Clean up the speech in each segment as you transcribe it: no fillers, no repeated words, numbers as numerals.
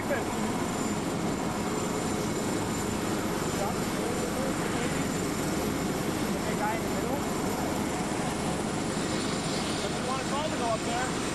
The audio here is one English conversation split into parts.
open. The guy in the middle. But you want us all to go up there?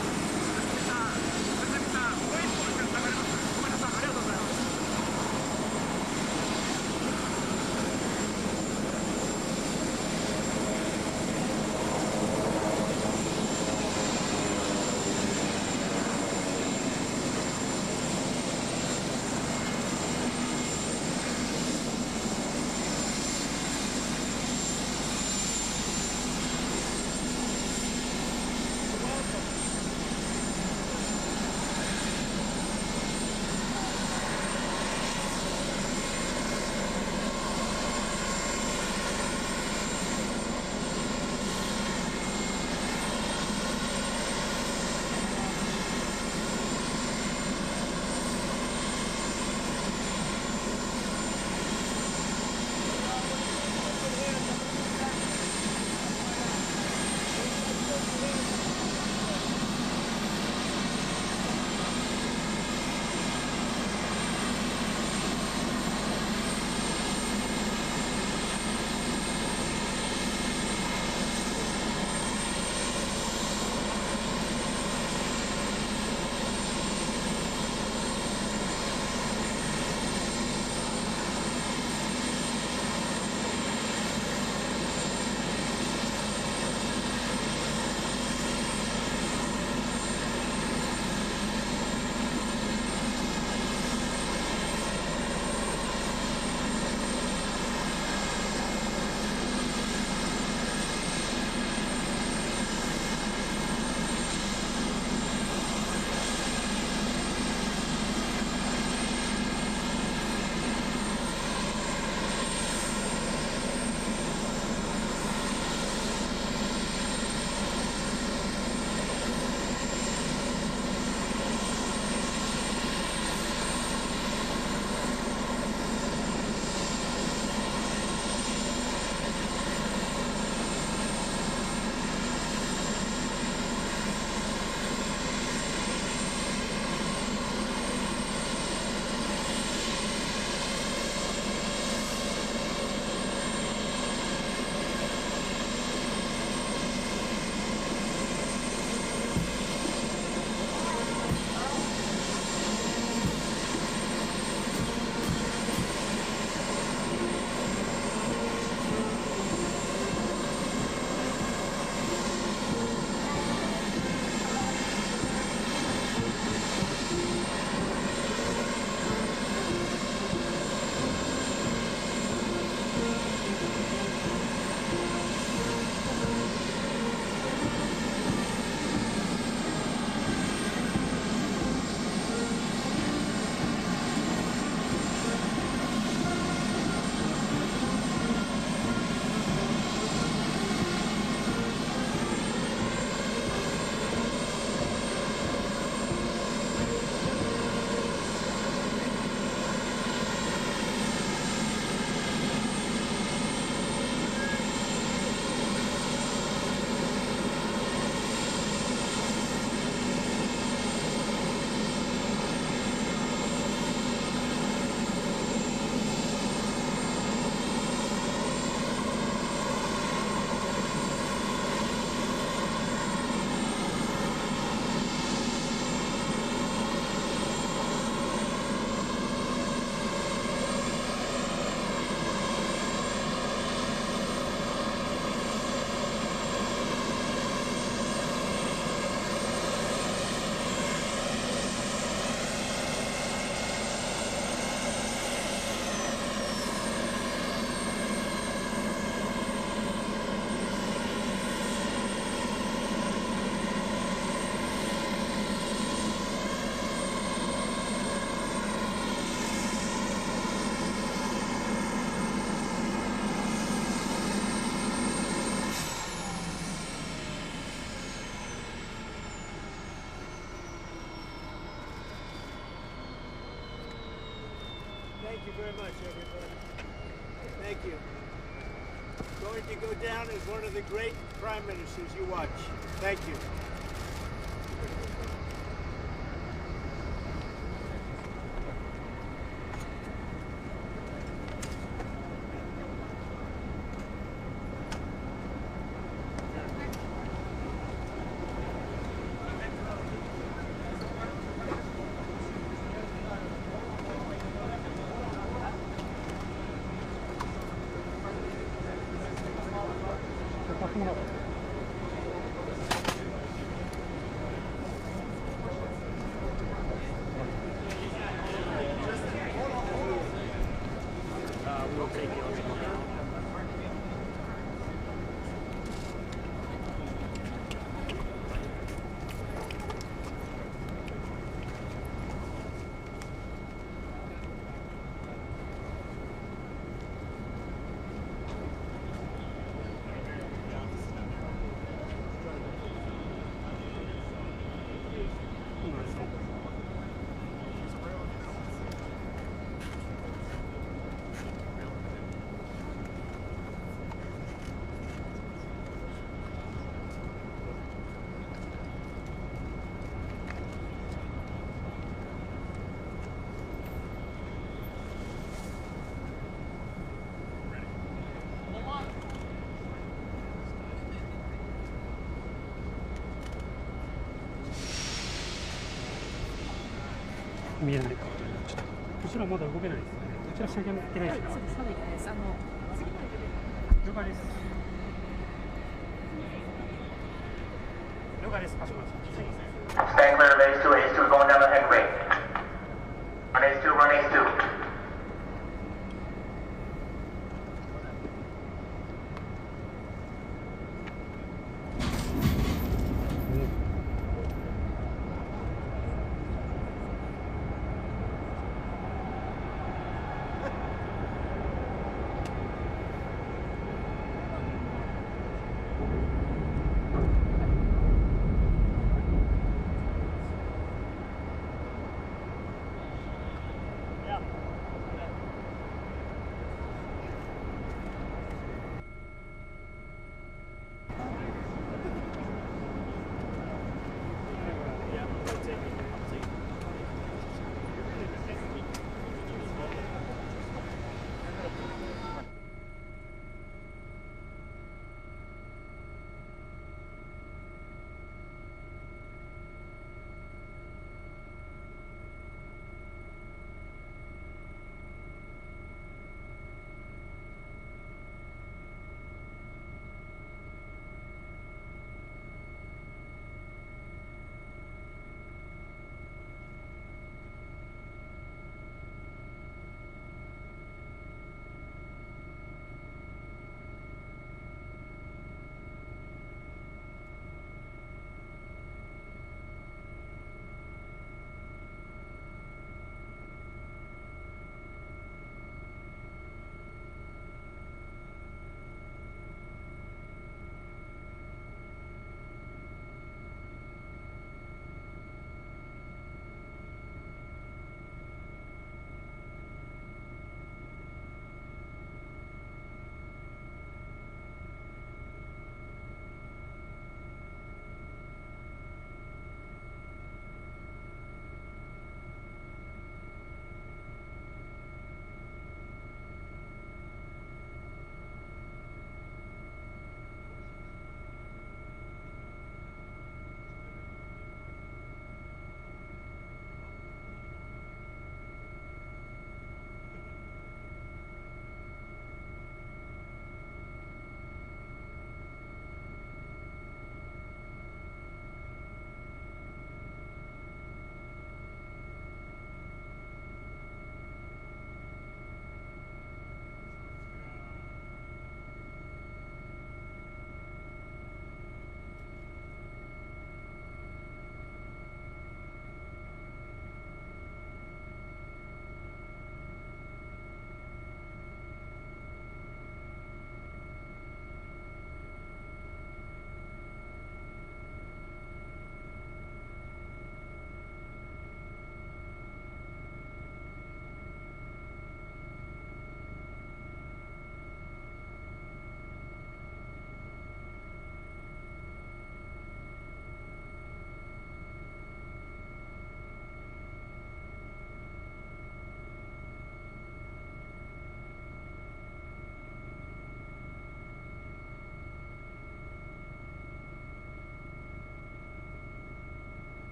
Thank you very much, everybody. Thank you. Going to go down as one of the great prime ministers you watch. Thank you. 見えないか。ちょっとこちらまだ動けないですね。こちら仕上げもいけないですか。そうです、まだいけないです。次の了解です。了解です。かしこまりました。 Stand clear of Ace2. Ace2 going down the headway. Run Ace2, run Ace2.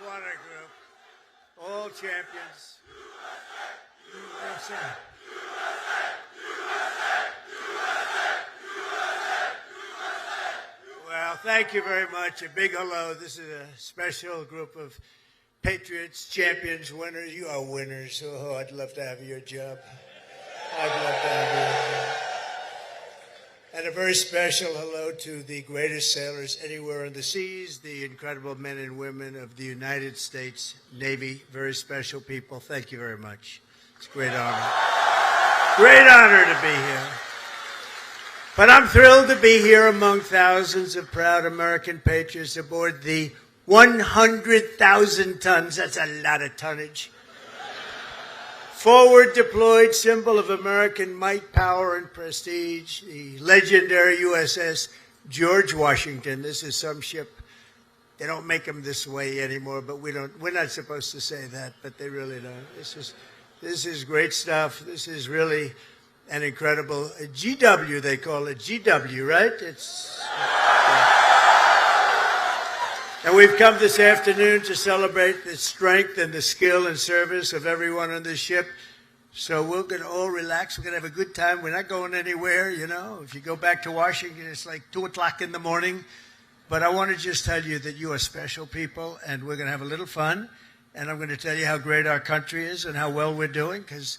What a group. All champions. USA. Well, thank you very much. A big hello. This is a special group of patriots, champions, winners. You are winners. Oh, I'd love to have your job. I'd love to have your job. And a very special hello to the greatest sailors anywhere on the seas, the incredible men and women of the United States Navy. Very special people. Thank you very much. It's a great honor. Great honor to be here. But I'm thrilled to be here among thousands of proud American patriots aboard the 100,000 tons, that's a lot of tonnage, forward deployed symbol of American might, power, and prestige, the legendary USS George Washington. This is some ship they don't make them this way anymore, but we're not supposed to say that, but they really don't. This is great stuff. This is really an incredible GW, they call it GW, right? And we've come this afternoon to celebrate the strength and the skill and service of everyone on this ship. So we're going to all relax. We're going to have a good time. We're not going anywhere, you know. If you go back to Washington, it's like 2 o'clock in the morning. But I want to just tell you that you are special people, and we're going to have a little fun. And I'm going to tell you how great our country is and how well we're doing, because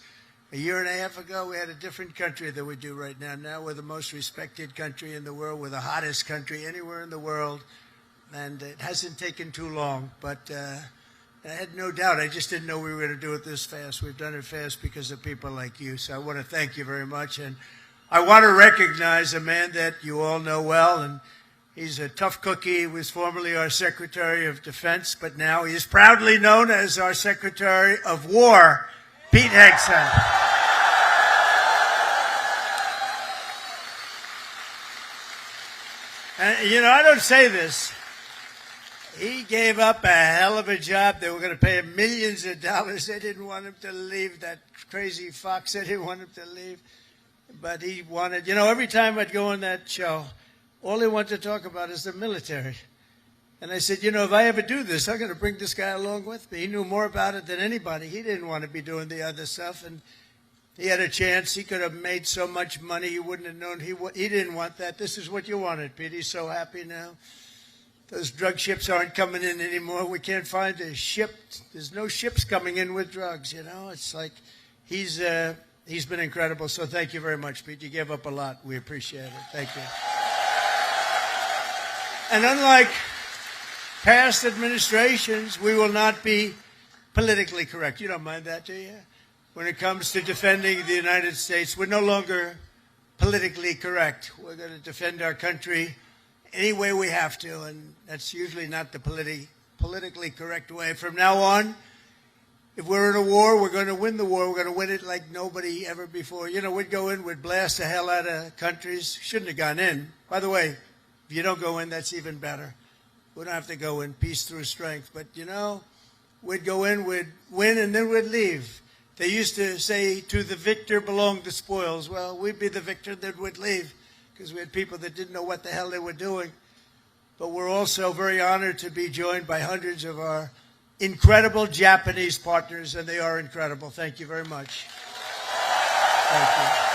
a year and a half ago, we had a different country than we do right now. Now we're the most respected country in the world. We're the hottest country anywhere in the world. And it hasn't taken too long, but I had no doubt. I just didn't know we were going to do it this fast. We've done it fast because of people like you. So I want to thank you very much. And I want to recognize a man that you all know well, and he's a tough cookie. He was formerly our Secretary of Defense, but now he is proudly known as our Secretary of War, Pete Hegseth. And, you know, I don't say this. He gave up a hell of a job. They were going to pay him millions of dollars. They didn't want him to leave. That crazy fox, they didn't want him to leave. But he wanted, you know, every time I'd go on that show, all he wanted to talk about is the military. And I said, you know, if I ever do this, I'm going to bring this guy along with me. He knew more about it than anybody. He didn't want to be doing the other stuff. And he had a chance. He could have made so much money you wouldn't have known. He didn't want that. This is what you wanted, Pete. He's so happy now. Those drug ships aren't coming in anymore. We can't find a ship. There's no ships coming in with drugs, you know. It's like he's been incredible. So thank you very much, Pete. You gave up a lot. We appreciate it. Thank you. And unlike past administrations, we will not be politically correct. You don't mind that, do you? When it comes to defending the United States, we're no longer politically correct. We're going to defend our country any way we have to, and that's usually not the politically correct way. From now on, if we're in a war, we're going to win the war. We're going to win it like nobody ever before. You know, we'd go in, we'd blast the hell out of countries. Shouldn't have gone in. By the way, if you don't go in, that's even better. We don't have to go in peace through strength. But, you know, we'd go in, we'd win, and then we'd leave. They used to say, to the victor belong the spoils. Well, we'd be the victor, then we'd leave, because we had people that didn't know what the hell they were doing. But we're also very honored to be joined by hundreds of our incredible Japanese partners, and they are incredible. Thank you very much. Thank you.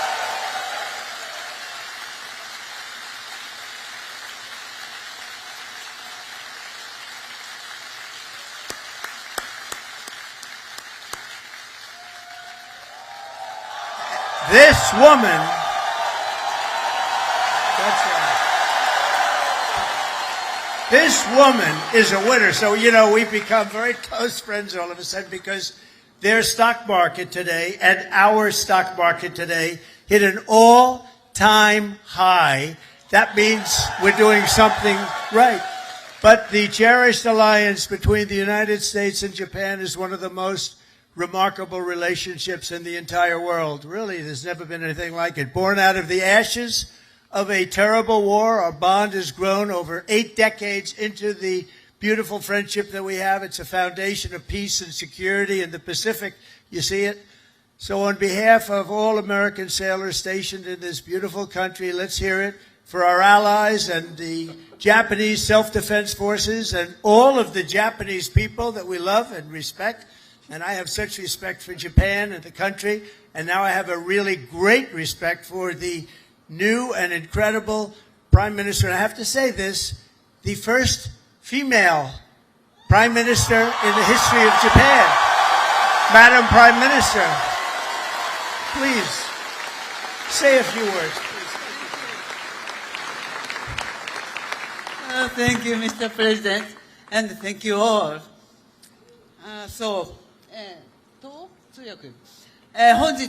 This woman, that's right. This woman is a winner. So, you know, we've become very close friends all of a sudden because their stock market today and our stock market today hit an all-time high. That means we're doing something right. But the cherished alliance between the United States and Japan is one of the most remarkable relationships in the entire world. Really, there's never been anything like it. Born out of the ashes of a terrible war, our bond has grown over 8 decades into the beautiful friendship that we have. It's a foundation of peace and security in the Pacific. You see it? So on behalf of all American sailors stationed in this beautiful country, let's hear it for our allies and the Japanese self-defense forces and all of the Japanese people that we love and respect. And I have such respect for Japan and the country. And now I have a really great respect for the new and incredible Prime Minister. And I have to say this, the first female Prime Minister in the history of Japan. Madam Prime Minister, please say a few words. Thank you, Mr. President, and thank you all. 本日、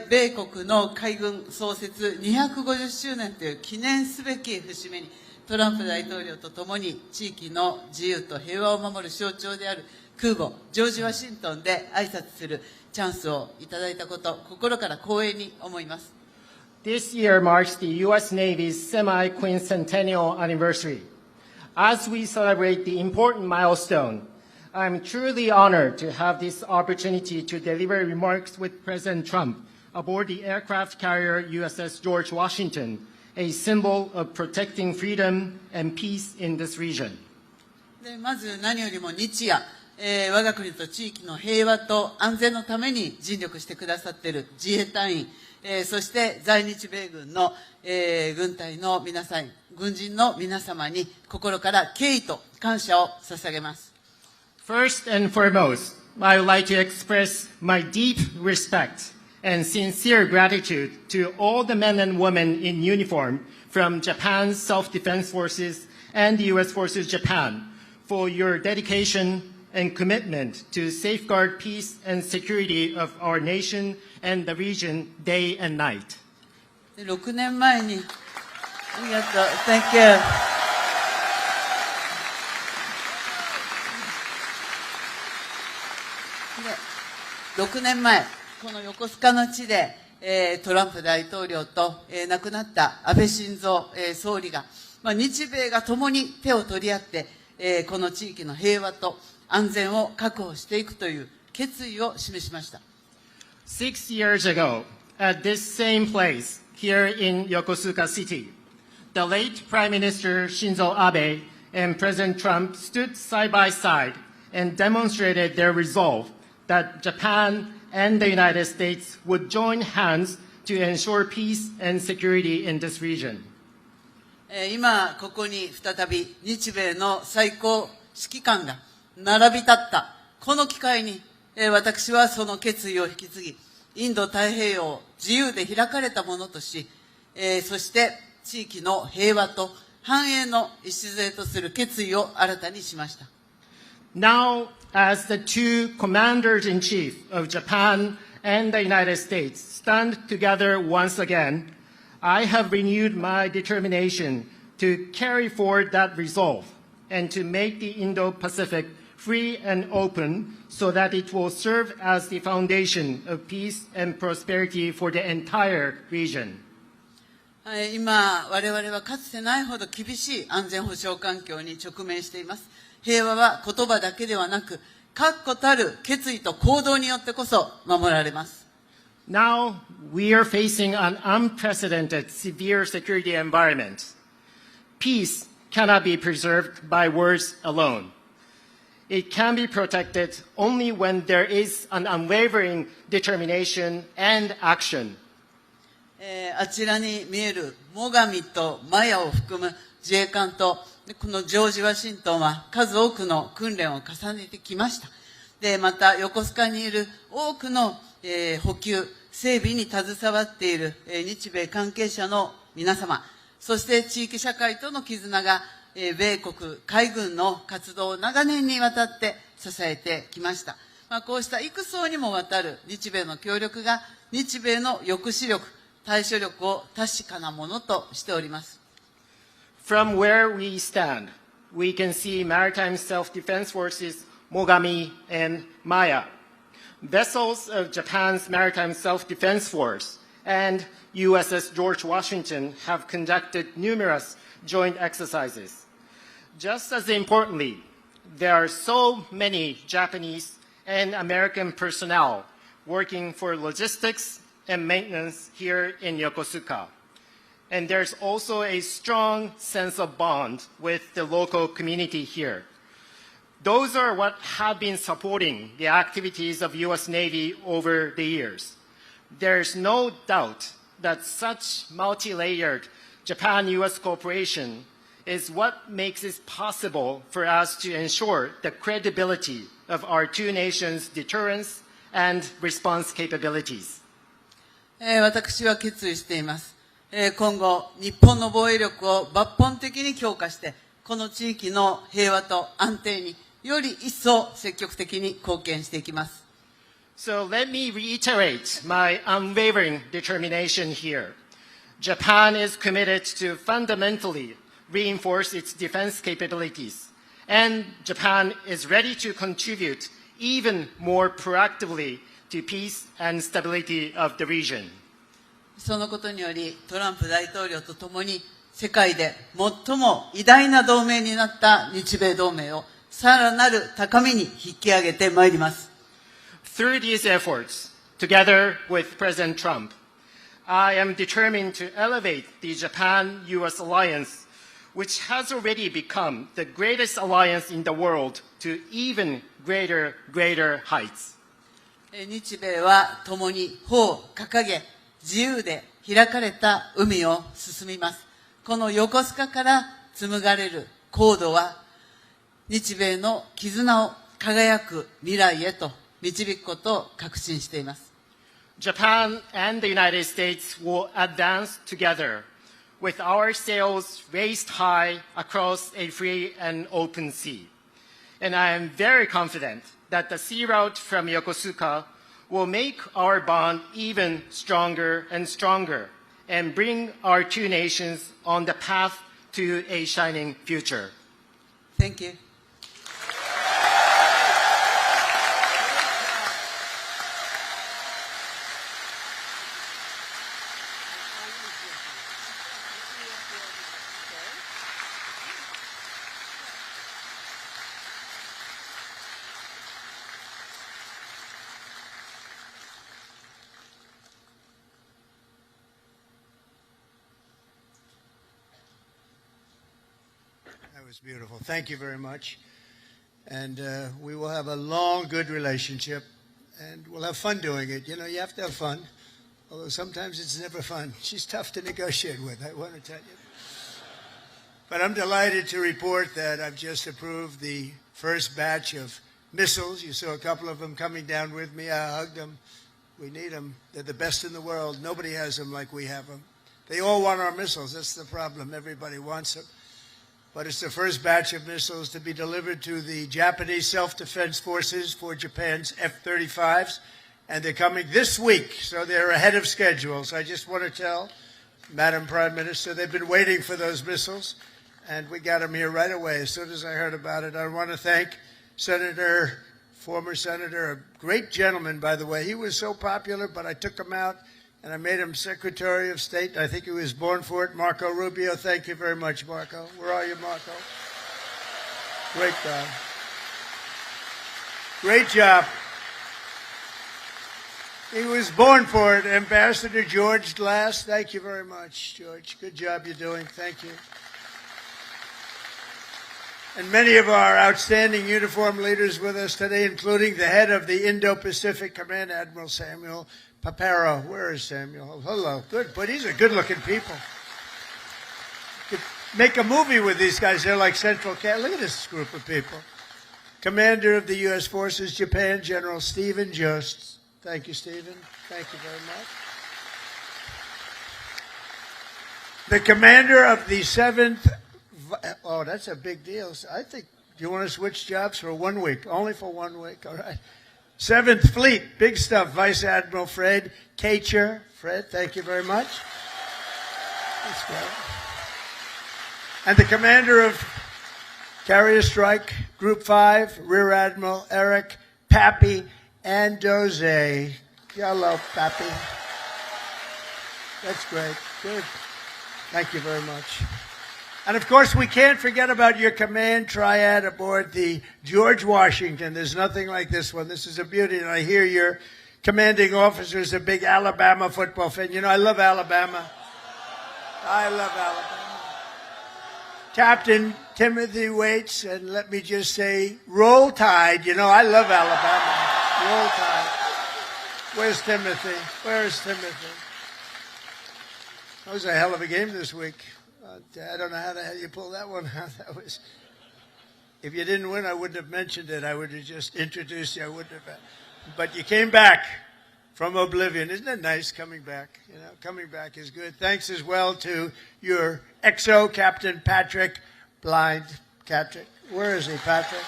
米国の海軍創設250周年という記念すべき節目に、トランプ大統領とともに地域の自由と平和を守る象徴である空母ジョージ・ワシントンで挨拶するチャンスをいただいたこと、心から光栄に思います。This year marks the U.S. Navy's semi-quincentennial anniversary. As we celebrate the important milestone, I'm truly honored to have this opportunity to deliver remarks with President Trump aboard the aircraft carrier USS George Washington, a symbol of protecting freedom and peace in this region. でまず何よりも日夜、我が国と地域の平和と安全のために尽力してくださっている自衛隊員、そして在日米軍の、軍隊の皆さん、軍人の皆様に心から敬意と感謝を捧げます。First and foremost, I would like to express my deep respect and sincere gratitude to all the men and women in uniform from Japan's Self-Defense Forces and the U.S. Forces Japan for your dedication and commitment to safeguard peace and security of our nation and the region day and night. 6年前に、ありがとう、Thank you. で6年前、この横須賀の地で、トランプ大統領と、亡くなった安倍晋三、総理が、日米が共に手を取り合って、この地域の平和と安全を確保していくという決意を示しました。6 years ago, at this same place here in Yokosuka City, the late Prime Minister Shinzo Abe and President Trump stood side by side and demonstrated their resolve that Japan and the United States would join hands to ensure peace and security in this region. 今ここに再び日米の最高指揮官が並び立ったこの機会に、私はその決意を引き継ぎ、インド太平洋を自由で開かれたものとし、そして地域の平和と繁栄の礎とする決意を新たにしました。Now, as the two commanders-in-chief of Japan and the United States stand together once again, I have renewed my determination to carry forward that resolve and to make the Indo-Pacific free and open so that it will serve as the foundation of peace and prosperity for the entire region. 今、我々はかつてないほど厳しい安全保障環境に直面しています。平和は言葉だけではなく、確固たる決意と行動によってこそ守られます。Now, we are facing an unprecedented severe security environment. Peace cannot be preserved by words alone. It can be protected only when there is an unwavering determination and action. あちらに見える最上とマヤを含む自衛官とこのジョージ・ワシントンは数多くの訓練を重ねてきました。で、また横須賀にいる多くの、補給、整備に携わっている、日米関係者の皆様、そして地域社会との絆が、米国海軍の活動を長年にわたって支えてきました。こうした幾層にもわたる日米の協力が日米の抑止力、対処力を確かなものとしております。From where we stand, we can see Maritime Self-Defense Forces Mogami and Maya, vessels of Japan's Maritime Self-Defense Force, and USS George Washington have conducted numerous joint exercises. Just as importantly, there are so many Japanese and American personnel working for logistics and maintenance here in Yokosuka. And there's also a strong sense of bond with the local community here. Those are what have been supporting the activities of U.S. Navy over the years. There's no doubt that such multi-layered Japan-U.S. cooperation is what makes it possible for us to ensure the credibility of our two nations' deterrence and response capabilities. 私は決意しています。今後、日本の防衛力を抜本的に強化して、この地域の平和と安定により一層積極的に貢献していきます。So let me reiterate my unwavering determination here. Japan is committed to fundamentally reinforce its defense capabilities, and Japan is ready to contribute even more proactively to peace and stability of the region. そのことにより、トランプ大統領とともに世界で最も偉大な同盟になった日米同盟をさらなる高みに引き上げてまいります。Through these efforts, together with President Trump, I am determined to elevate the Japan-US alliance, which has already become the greatest alliance in the world, to even greater heights. 日米は共に帆を掲げ、自由で開かれた海を進みます。この横須賀から紡がれる航路は、日米の絆を輝く未来へと導くことを確信しています。Japan and the United States will advance together with our sails raised high across a free and open sea. And I am very confident that the sea route from Yokosuka will make our bond even stronger and stronger and bring our two nations on the path to a shining future. Thank you. That was beautiful. Thank you very much. And we will have a long, good relationship, and we'll have fun doing it. You know, you have to have fun, although sometimes it's never fun. She's tough to negotiate with, I want to tell you. But I'm delighted to report that I've just approved the first batch of missiles. You saw a couple of them coming down with me. I hugged them. We need them. They're the best in the world. Nobody has them like we have them. They all want our missiles. That's the problem. Everybody wants them. But it's the first batch of missiles to be delivered to the Japanese self-defense forces for Japan's F-35s. And they're coming this week, so they're ahead of schedule. So I just want to tell Madam Prime Minister, they've been waiting for those missiles, and we got them here right away as soon as I heard about it. I want to thank former Senator, a great gentleman, by the way. He was so popular, but I took him out, and I made him Secretary of State. I think he was born for it. Marco Rubio, thank you very much, Marco. Where are you, Marco? Great job. Great job. He was born for it. Ambassador George Glass, thank you very much, George. Good job you're doing. Thank you. And many of our outstanding uniform leaders with us today, including the head of the Indo-Pacific Command, Admiral Samuel Paparo. Where is Samuel? Oh, hello. Good, but these are good-looking people. Could make a movie with these guys. They're like Central Cat. Look at this group of people. Commander of the U.S. Forces, Japan, General Stephen Jost. Thank you, Stephen. Thank you very much. The commander of the 7th... Oh, that's a big deal. I think, do you want to switch jobs for 1 week? Only for 1 week, all right. 7th Fleet, big stuff. Vice Admiral Fred Kacher. Fred, thank you very much. That's great. And the commander of Carrier Strike Group 5, Rear Admiral Eric Pappy Andoze. Hello, Pappy. That's great. Good. Thank you very much. And, of course, we can't forget about your command triad aboard the George Washington. There's nothing like this one. This is a beauty. And I hear your commanding officer is a big Alabama football fan. You know, I love Alabama. I love Alabama. Captain Timothy Waits, and let me just say, roll tide. You know, I love Alabama. Roll tide. Where's Timothy? Where's Timothy? That was a hell of a game this week. I don't know how the hell you pulled that one out. That was, if you didn't win, I wouldn't have mentioned it. I would have just introduced you. I wouldn't have. But you came back from oblivion. Isn't it nice coming back? You know, coming back is good. Thanks as well to your XO, Captain Patrick Blind. Patrick, where is he, Patrick?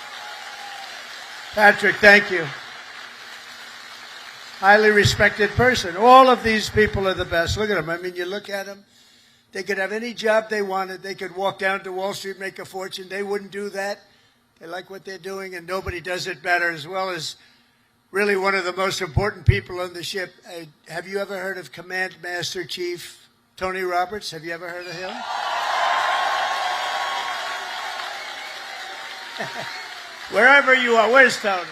Patrick, thank you. Highly respected person. All of these people are the best. Look at them. I mean, you look at them. They could have any job they wanted. They could walk down to Wall Street, make a fortune. They wouldn't do that. They like what they're doing, and nobody does it better, as well as really one of the most important people on the ship. Have you ever heard of Command Master Chief Tony Roberts? Have you ever heard of him? Wherever you are. Where's Tony?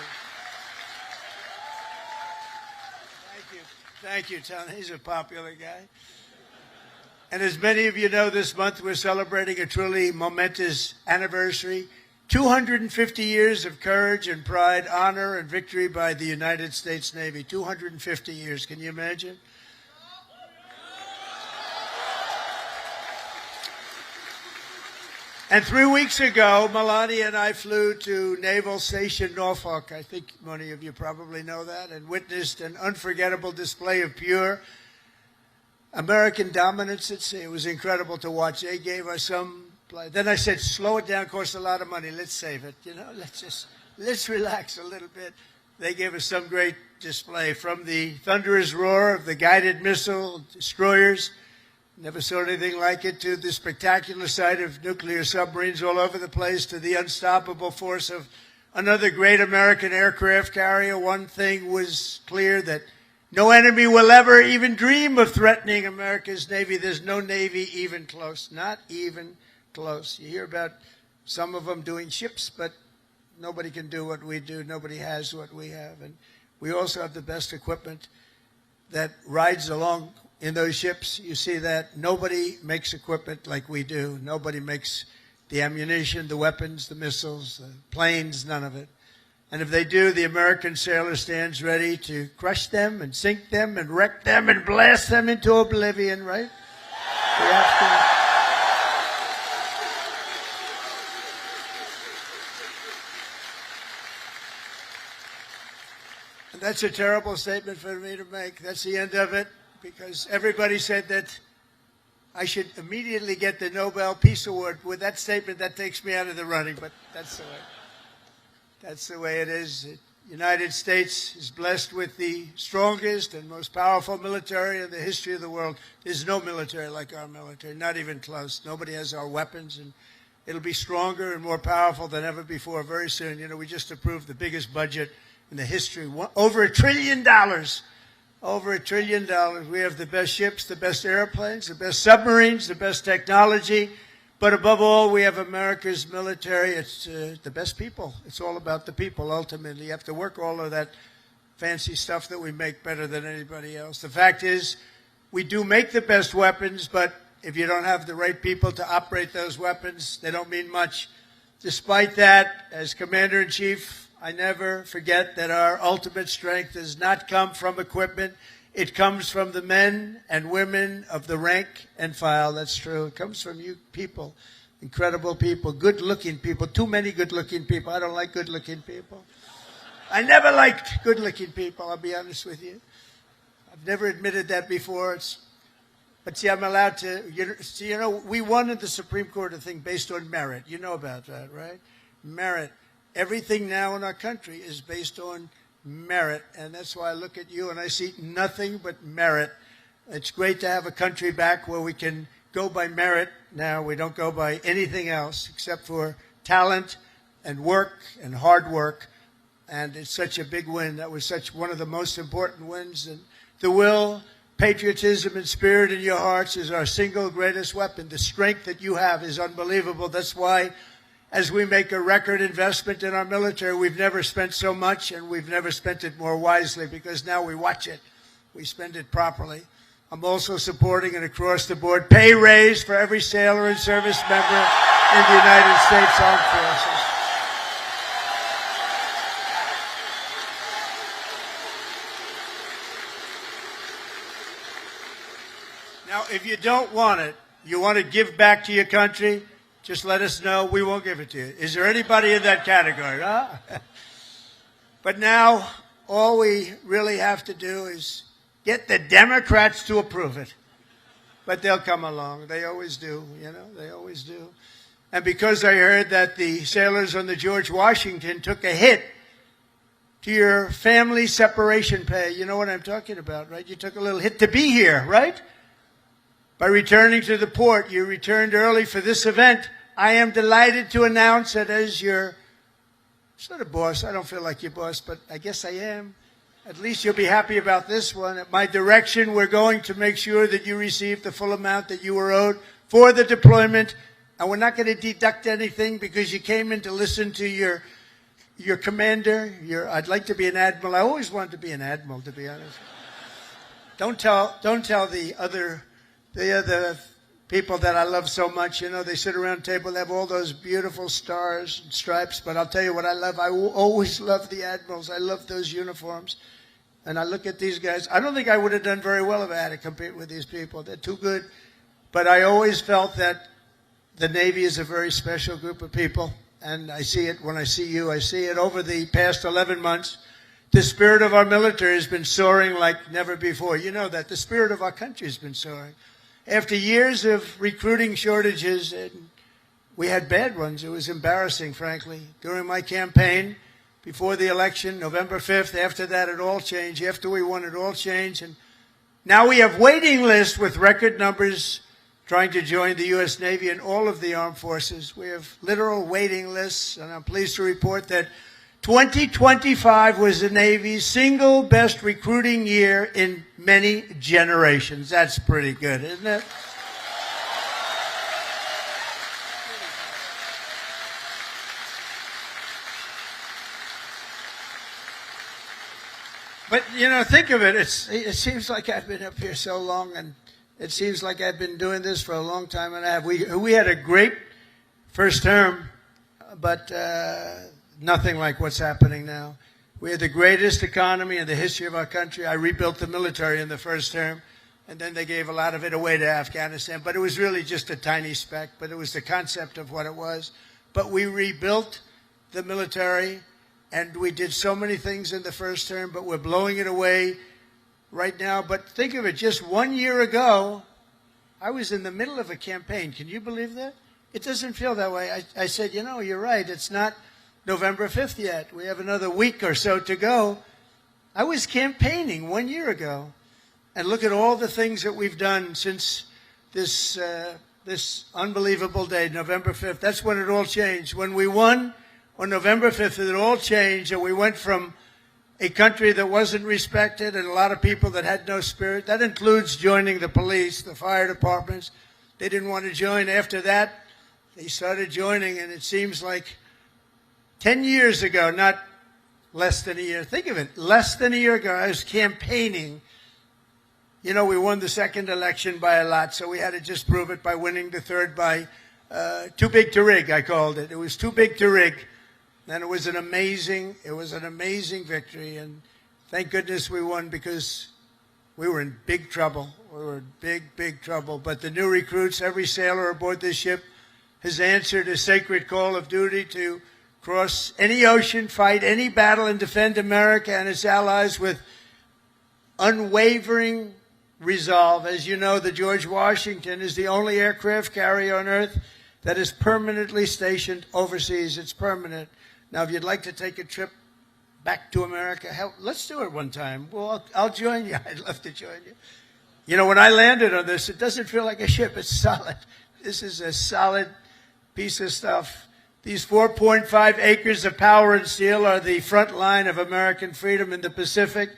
Thank you, Tony. He's a popular guy. And as many of you know, this month we're celebrating a truly momentous anniversary. 250 years of courage and pride, honor and victory by the United States Navy. 250 years. Can you imagine? And 3 weeks ago, Melania and I flew to Naval Station Norfolk. I think many of you probably know that, and witnessed an unforgettable display of pure American dominance at sea. It was incredible to watch. They gave us some play. Then I said, slow it down, costs a lot of money. Let's save it. You know, let's relax a little bit. They gave us some great display, from the thunderous roar of the guided missile destroyers, never saw anything like it, to the spectacular sight of nuclear submarines all over the place, to the unstoppable force of another great American aircraft carrier. One thing was clear, that no enemy will ever even dream of threatening America's Navy. There's no Navy even close, not even close. You hear about some of them doing ships, but nobody can do what we do. Nobody has what we have. And we also have the best equipment that rides along in those ships. You see that nobody makes equipment like we do. Nobody makes the ammunition, the weapons, the missiles, the planes, none of it. And if they do, the American sailor stands ready to crush them and sink them and wreck them and blast them into oblivion, right? We have to. And that's a terrible statement for me to make. That's the end of it, because everybody said that I should immediately get the Nobel Peace Award. With that statement, that takes me out of the running, but that's the way. That's the way it is. The United States is blessed with the strongest and most powerful military in the history of the world. There's no military like our military, not even close. Nobody has our weapons, and it'll be stronger and more powerful than ever before very soon. You know, we just approved the biggest budget in the history, over $1 trillion. Over $1 trillion. We have the best ships, the best airplanes, the best submarines, the best technology. But above all, we have America's military. It's the best people. It's all about the people, ultimately. You have to work all of that fancy stuff that we make better than anybody else. The fact is, we do make the best weapons, but if you don't have the right people to operate those weapons, they don't mean much. Despite that, as Commander-in-Chief, I never forget that our ultimate strength does not come from equipment. It comes from the men and women of the rank and file. That's true. It comes from you people, incredible people, good-looking people, too many good-looking people. I don't like good-looking people. I never liked good-looking people, I'll be honest with you. I've never admitted that before. But see, I'm allowed to, you know, we won at the Supreme Court a thing based on merit. You know about that, right? Merit. Everything now in our country is based on merit, and that's why I look at you and I see nothing but merit. It's great to have a country back where we can go by merit now. We don't go by anything else except for talent and work and hard work, and it's such a big win. That was such one of the most important wins, and the will, patriotism, and spirit in your hearts is our single greatest weapon. The strength that you have is unbelievable. That's why, as we make a record investment in our military, we've never spent so much, and we've never spent it more wisely, because now we watch it. We spend it properly. I'm also supporting an across-the-board pay raise for every sailor and service member in the United States Armed Forces. Now, if you don't want it, you want to give back to your country, just let us know. We won't give it to you. Is there anybody in that category? Huh? But now, all we really have to do is get the Democrats to approve it. But they'll come along. They always do, you know. They always do. And because I heard that the sailors on the George Washington took a hit to your family separation pay, you know what I'm talking about, right? You took a little hit to be here, right? By returning to the port, you returned early for this event. I am delighted to announce that as your sort of boss, I don't feel like your boss, but I guess I am. At least you'll be happy about this one. At my direction, we're going to make sure that you receive the full amount that you were owed for the deployment and we're not going to deduct anything because you came in to listen to your commander. I'd like to be an admiral. I always wanted to be an admiral, to be honest. Don't tell the other people that I love so much. You know, they sit around the table, they have all those beautiful stars and stripes. But I'll tell you what I love. I will always love the admirals. I love those uniforms. And I look at these guys. I don't think I would have done very well if I had to compete with these people. They're too good. But I always felt that the Navy is a very special group of people. And I see it when I see you. I see it over the past 11 months. The spirit of our military has been soaring like never before. You know that. The spirit of our country has been soaring. After years of recruiting shortages, and we had bad ones. It was embarrassing, frankly. During my campaign, before the election, November 5th, after that, it all changed. After we won, it all changed. And now we have waiting lists with record numbers trying to join the U.S. Navy and all of the armed forces. We have literal waiting lists, and I'm pleased to report that 2025 was the Navy's single best recruiting year in many generations. That's pretty good, isn't it? But, you know, think of it. It seems like I've been up here so long, and it seems like I've been doing this for a long time and a half. We had a great first term, but nothing like what's happening now. We had the greatest economy in the history of our country. I rebuilt the military in the first term, and then they gave a lot of it away to Afghanistan. But it was really just a tiny speck, but it was the concept of what it was. But we rebuilt the military, and we did so many things in the first term, but we're blowing it away right now. But think of it, just 1 year ago, I was in the middle of a campaign. Can you believe that? It doesn't feel that way. I said, you know, you're right. It's not November 5th yet. We have another week or so to go. I was campaigning 1 year ago. And look at all the things that we've done since this unbelievable day, November 5th. That's when it all changed. When we won on November 5th, it all changed, and we went from a country that wasn't respected and a lot of people that had no spirit. That includes joining the police, the fire departments. They didn't want to join. After that, they started joining, and it seems like 10 years ago, not less than a year. Think of it, less than a year ago, I was campaigning. You know, we won the second election by a lot, so we had to just prove it by winning the third by too big to rig, I called it. It was too big to rig. And it was an amazing victory. And thank goodness we won, because we were in big trouble. We were in big trouble. But the new recruits, every sailor aboard this ship has answered a sacred call of duty to cross any ocean, fight any battle, and defend America and its allies with unwavering resolve. As you know, the George Washington is the only aircraft carrier on Earth that is permanently stationed overseas. It's permanent. Now, if you'd like to take a trip back to America, hell, let's do it one time. Well, I'll join you. I'd love to join you. You know, when I landed on this, it doesn't feel like a ship. It's solid. This is a solid piece of stuff. These 4.5 acres of power and steel are the front line of American freedom in the Pacific.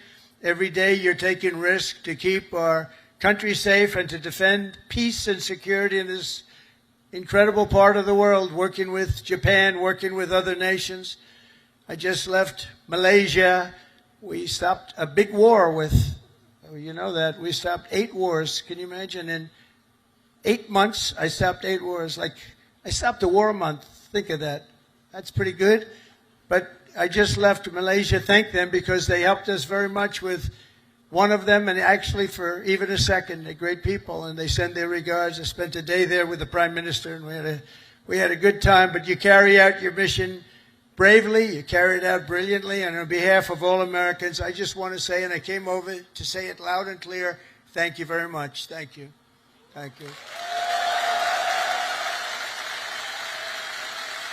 Every day you're taking risk to keep our country safe and to defend peace and security in this incredible part of the world, working with Japan, working with other nations. I just left Malaysia. We stopped a big war with, you know that, we stopped 8 wars. Can you imagine? In 8 months, I stopped 8 wars. Like, I stopped a war a month. Think of that. That's pretty good. But I just left Malaysia. Thank them, because they helped us very much with one of them, and actually for even a second. They're great people, and they send their regards. I spent a day there with the Prime Minister, and we had a good time. But you carry out your mission bravely. You carry it out brilliantly. And on behalf of all Americans, I just want to say, and I came over to say it loud and clear, thank you very much. Thank you. Thank you.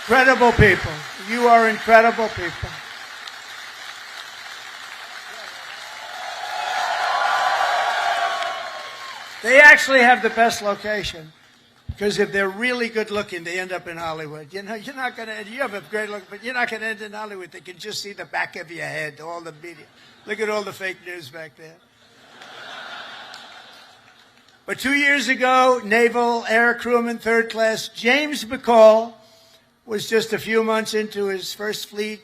Incredible people. You are incredible people. They actually have the best location, because if they're really good looking, they end up in Hollywood. You know, you're not going to, you have a great look, but you're not going to end in Hollywood. They can just see the back of your head, all the media. Look at all the fake news back there. But 2 years ago, Naval Air Crewman Third Class James McCall was just a few months into his first fleet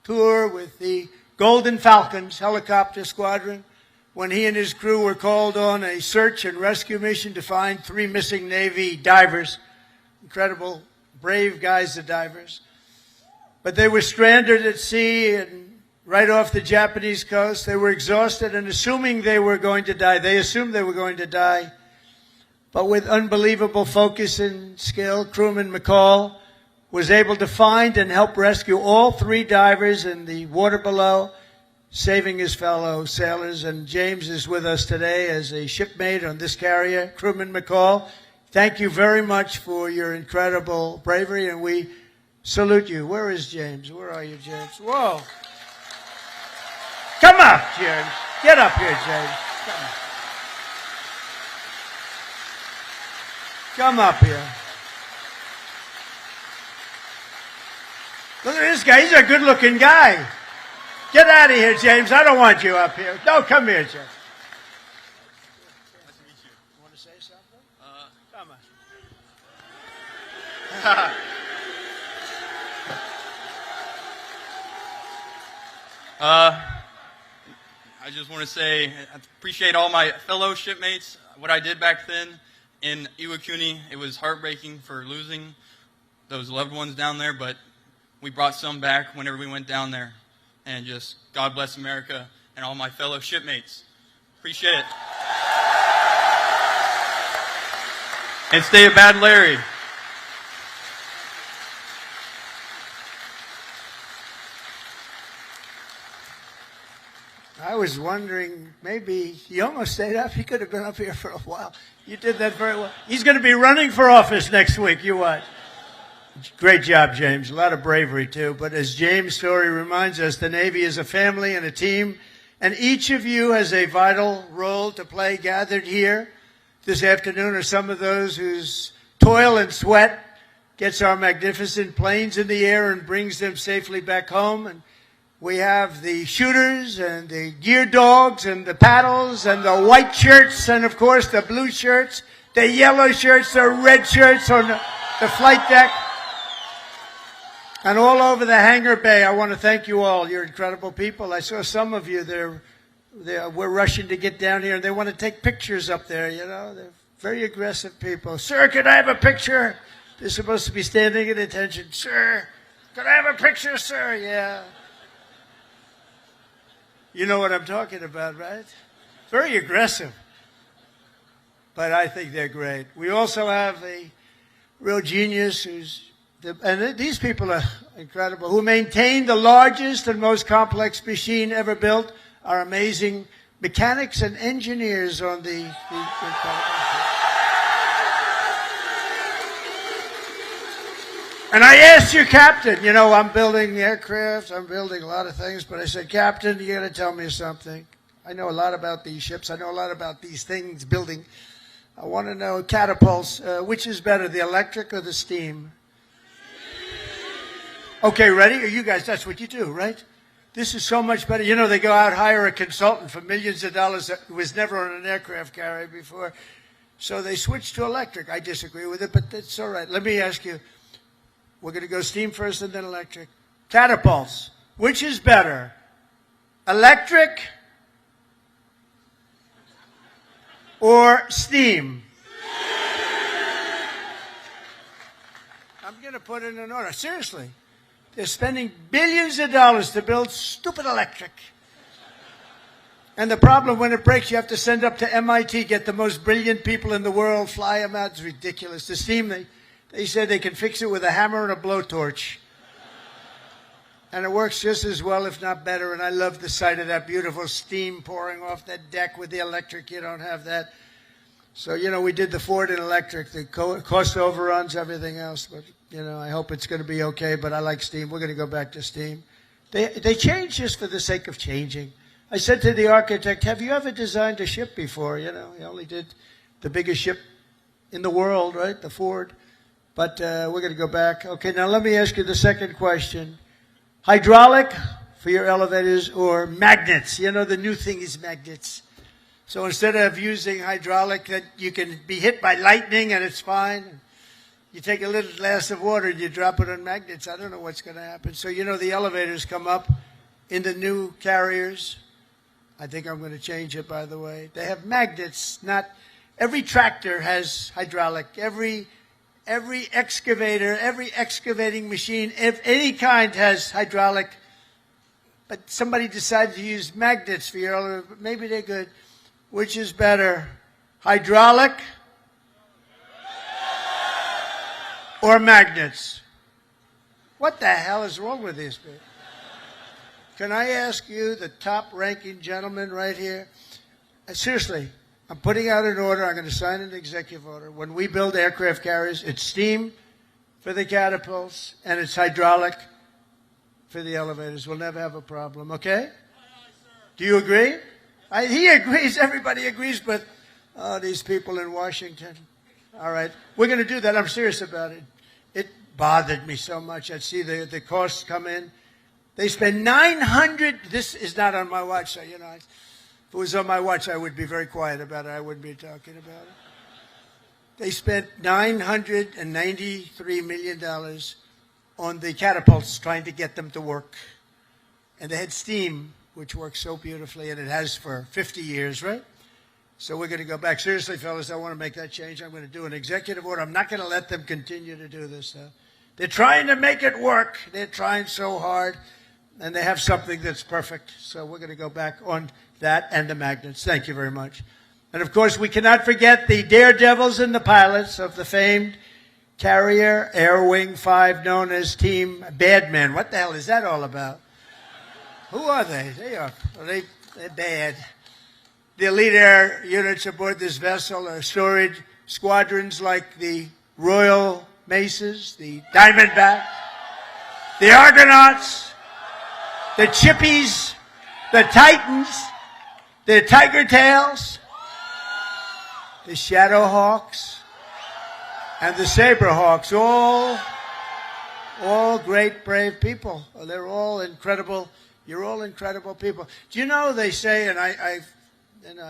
tour with the Golden Falcons helicopter squadron when he and his crew were called on a search and rescue mission to find 3 missing Navy divers. Incredible, brave guys, the divers. But they were stranded at sea and right off the Japanese coast. They were exhausted and assuming they were going to die. They assumed they were going to die. But with unbelievable focus and skill, crewman McCall was able to find and help rescue all 3 divers in the water below, saving his fellow sailors. And James is with us today as a shipmate on this carrier. Crewman McCall, thank you very much for your incredible bravery, and we salute you. Where is James? Where are you, James? Whoa. Come up, James. Get up here, James. Come up here. Look at this guy. He's a good-looking guy. Get out of here, James. I don't want you up here. No, come here, James. Nice to meet you. You want to say something? Come on. I just want to say I appreciate all my fellow shipmates. What I did back then in Iwakuni, it was heartbreaking for losing those loved ones down there, but we brought some back whenever we went down there. And just God bless America and all my fellow shipmates. Appreciate it. And stay a bad Larry. I was wondering, maybe he almost stayed up. He could have been up here for a while. You did that very well. He's going to be running for office next week. You watch. Great job, James. A lot of bravery, too. But as James' story reminds us, the Navy is a family and a team, and each of you has a vital role to play. Gathered here this afternoon are some of those whose toil and sweat gets our magnificent planes in the air and brings them safely back home. And we have the shooters and the gear dogs and the paddles and the white shirts and, of course, the blue shirts, the yellow shirts, the red shirts on the flight deck. And all over the hangar bay, I want to thank you all. You're incredible people. I saw some of you we're rushing to get down here, and they want to take pictures up there, you know. They're very aggressive people. Sir, can I have a picture? They're supposed to be standing at attention. Sir, can I have a picture, sir? Yeah. You know what I'm talking about, right? Very aggressive. But I think they're great. We also have a real genius and these people are incredible, who maintain the largest and most complex machine ever built, are amazing mechanics and engineers on the And I asked you, Captain, you know, I'm building aircraft, I'm building a lot of things, but I said, Captain, you got to tell me something. I know a lot about these ships. I know a lot about these things, building. I want to know, catapults, which is better, the electric or the steam? Okay, ready? You guys, that's what you do, right? This is so much better. You know, they go out, hire a consultant for millions of dollars that was never on an aircraft carrier before. So they switched to electric. I disagree with it, but that's all right. Let me ask you. We're going to go steam first and then electric. Catapults. Which is better? Electric or steam? I'm going to put it in order. Seriously. They're spending billions of dollars to build stupid electric. And the problem, when it breaks, you have to send up to MIT, get the most brilliant people in the world, fly them out. It's ridiculous. The steam, they said they can fix it with a hammer and a blowtorch. And it works just as well, if not better. And I love the sight of that beautiful steam pouring off that deck. With the electric, you don't have that. So, you know, we did the Ford in electric, the cost overruns, everything else. But, you know, I hope it's going to be okay. But I like steam. We're going to go back to steam. They change just for the sake of changing. I said to the architect, have you ever designed a ship before? You know, he only did the biggest ship in the world, right, the Ford. But we're going to go back. Okay, now let me ask you the second question. Hydraulic for your elevators or magnets? You know, the new thing is magnets. So instead of using hydraulic, that you can be hit by lightning and it's fine. You take a little glass of water and you drop it on magnets. I don't know what's going to happen. So, you know, the elevators come up in the new carriers. I think I'm going to change it, by the way. They have magnets. Not every tractor has hydraulic. Every excavator, every excavating machine, if any kind, has hydraulic. But somebody decided to use magnets for your elevator. Maybe they're good. Which is better, hydraulic or magnets? What the hell is wrong with these people? Can I ask you, the top-ranking gentleman right here? Seriously, I'm putting out an order. I'm going to sign an executive order. When we build aircraft carriers, it's steam for the catapults, and it's hydraulic for the elevators. We'll never have a problem, okay? Do you agree? He agrees. Everybody agrees, but these people in Washington. All right. We're going to do that. I'm serious about it. It bothered me so much. I'd see the costs come in. They spend $900. This is not on my watch, so, you know, if it was on my watch, I would be very quiet about it. I wouldn't be talking about it. They spent $993 million on the catapults, trying to get them to work. And they had steam, which works so beautifully, and it has for 50 years, right? So we're going to go back. Seriously, fellas, I want to make that change. I'm going to do an executive order. I'm not going to let them continue to do this. They're trying to make it work. They're trying so hard, and they have something that's perfect. So we're going to go back on that and the magnets. Thank you very much. And, of course, we cannot forget the daredevils and the pilots of the famed carrier Air Wing 5, known as Team Badman. What the hell is that all about? Who are they? They're bad. The elite air units aboard this vessel are storied squadrons like the Royal Maces, the Diamondback, the Argonauts, the Chippies, the Titans, the Tiger Tails, the Shadowhawks, and the Saberhawks. All great, brave people. They're all incredible. You're all incredible people. Do you know, they say, and I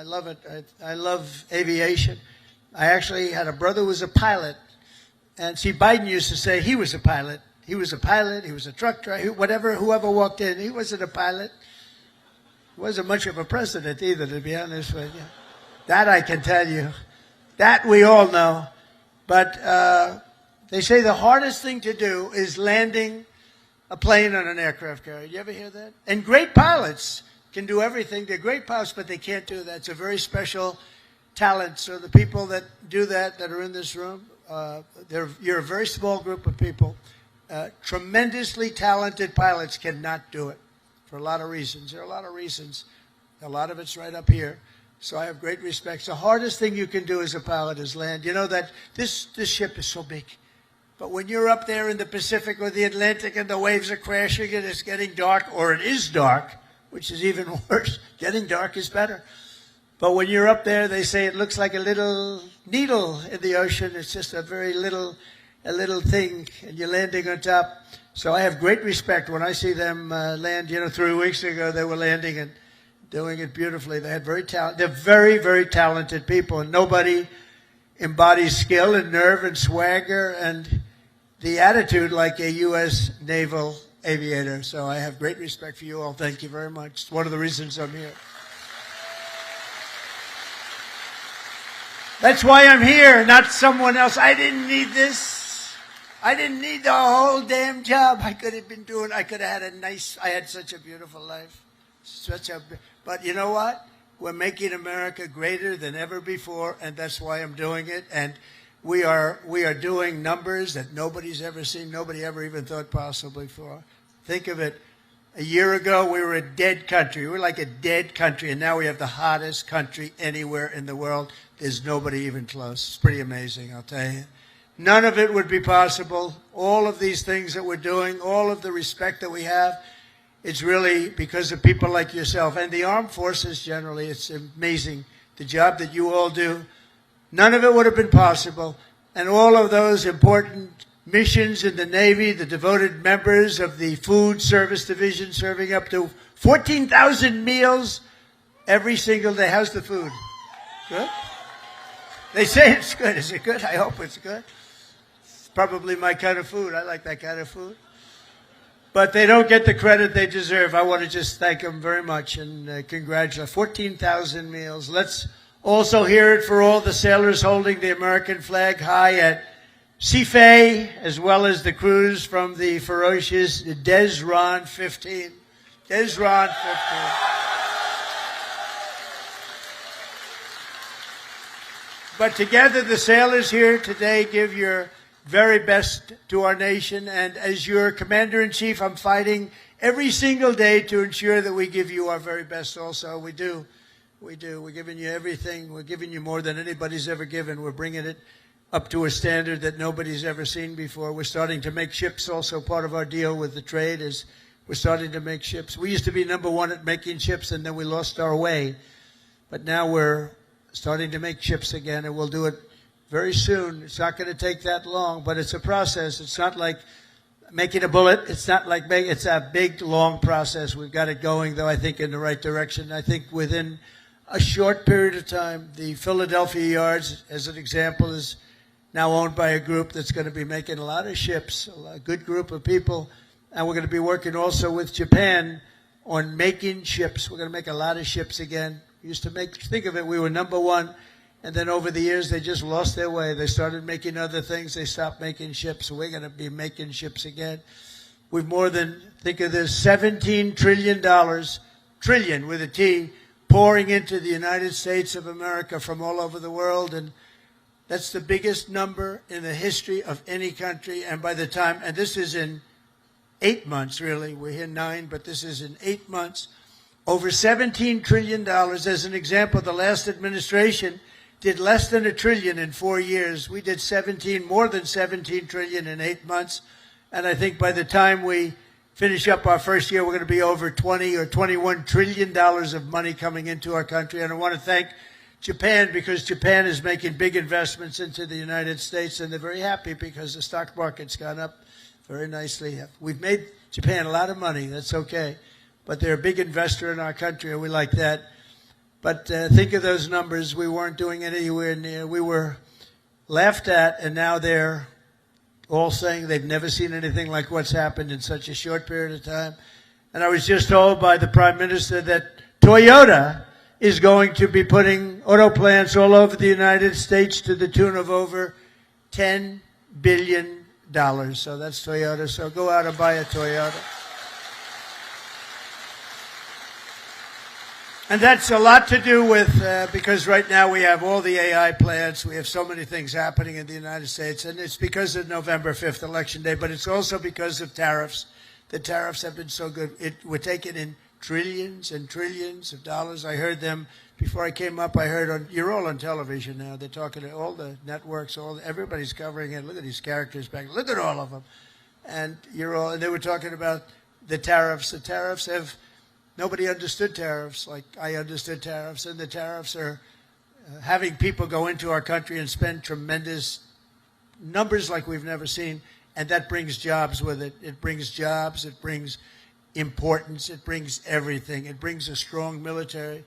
love it, I love aviation. I actually had a brother who was a pilot. And see, Biden used to say he was a pilot. He was a pilot, he was a truck driver, whoever walked in, he wasn't a pilot. He wasn't much of a president either, to be honest with you. That I can tell you. That we all know. But they say the hardest thing to do is landing a plane on an aircraft carrier. You ever hear that? And great pilots can do everything. They're great pilots, but they can't do that. It's a very special talent. So the people that do that are in this room, you're a very small group of people. Tremendously talented pilots cannot do it for a lot of reasons. There are a lot of reasons. A lot of it's right up here. So I have great respect. The hardest thing you can do as a pilot is land. You know that this ship is so big. But when you're up there in the Pacific or the Atlantic and the waves are crashing and it's getting dark, or it is dark, which is even worse, getting dark is better. But when you're up there, they say it looks like a little needle in the ocean. It's just a very little thing, and you're landing on top. So I have great respect when I see them land. You know, 3 weeks ago they were landing and doing it beautifully. They had they're very, very talented people, and nobody embodies skill and nerve and swagger and the attitude like a U.S. naval aviator. So I have great respect for you all. Thank you very much. It's one of the reasons I'm here. That's why I'm here, not someone else. I didn't need this. I didn't need the whole damn job. I could have had I had such a beautiful life. But you know what? We're making America greater than ever before, and that's why I'm doing it. And we are doing numbers that nobody's ever seen, nobody ever even thought possible before. Think of it. A year ago, we were a dead country. We were like a dead country, and now we have the hottest country anywhere in the world. There's nobody even close. It's pretty amazing, I'll tell you. None of it would be possible. All of these things that we're doing, all of the respect that we have, it's really because of people like yourself and the armed forces generally. It's amazing, the job that you all do. None of it would have been possible. And all of those important missions in the Navy, the devoted members of the Food Service Division serving up to 14,000 meals every single day. How's the food? Good? They say it's good. Is it good? I hope it's good. It's probably my kind of food. I like that kind of food. But they don't get the credit they deserve. I want to just thank them very much and congratulate. 14,000 meals. Let's also hear it for all the sailors holding the American flag high at Seafay, as well as the crews from the ferocious Desron 15. Desron 15. But together, the sailors here today give your very best to our nation. And as your commander-in-chief, I'm fighting every single day to ensure that we give you our very best also. We do. We do. We're giving you everything. We're giving you more than anybody's ever given. We're bringing it up to a standard that nobody's ever seen before. We're starting to make ships also. Part of our deal with the trade is we're starting to make ships. We used to be number one at making ships, and then we lost our way. But now we're starting to make ships again, and we'll do it very soon. It's not going to take that long, but it's a process. It's not like making a bullet. It's not like it's a big, long process. We've got it going, though, I think, in the right direction. I think within a short period of time, the Philadelphia yards, as an example, is now owned by a group that's going to be making a lot of ships, a good group of people. And we're going to be working also with Japan on making ships. We're going to make a lot of ships again. We used to think of it, we were number one. And then over the years, they just lost their way. They started making other things. They stopped making ships. So we're going to be making ships again. We've more than, think of this, $17 trillion, trillion with a T, pouring into the United States of America from all over the world. And that's the biggest number in the history of any country. And by the time, and this is in 8 months, really. We're here 9, but this is in 8 months. Over $17 trillion. As an example, the last administration did less than $1 trillion in 4 years. We did more than 17 trillion in 8 months. And I think by the time we finish up our first year, we're going to be over 20 or $21 trillion of money coming into our country. And I want to thank Japan, because Japan is making big investments into the United States, and they're very happy because the stock market's gone up very nicely. We've made Japan a lot of money. That's okay. But they're a big investor in our country, and we like that. But think of those numbers. We weren't doing it anywhere near. We were laughed at, and now they're all saying they've never seen anything like what's happened in such a short period of time. And I was just told by the Prime Minister that Toyota is going to be putting auto plants all over the United States to the tune of over $10 billion. So that's Toyota. So go out and buy a Toyota. And that's a lot to do with, because right now we have all the AI plants. We have so many things happening in the United States. And it's because of November 5th, Election Day. But it's also because of tariffs. The tariffs have been so good. We're taking in trillions and trillions of dollars. I heard them before I came up. I heard you're all on television now. They're talking to all the networks. Everybody's covering it. Look at these characters back. Look at all of them. And and they were talking about the tariffs. The tariffs have, nobody understood tariffs like I understood tariffs. And the tariffs are having people go into our country and spend tremendous numbers like we've never seen. And that brings jobs with it. It brings jobs. It brings importance. It brings everything. It brings a strong military.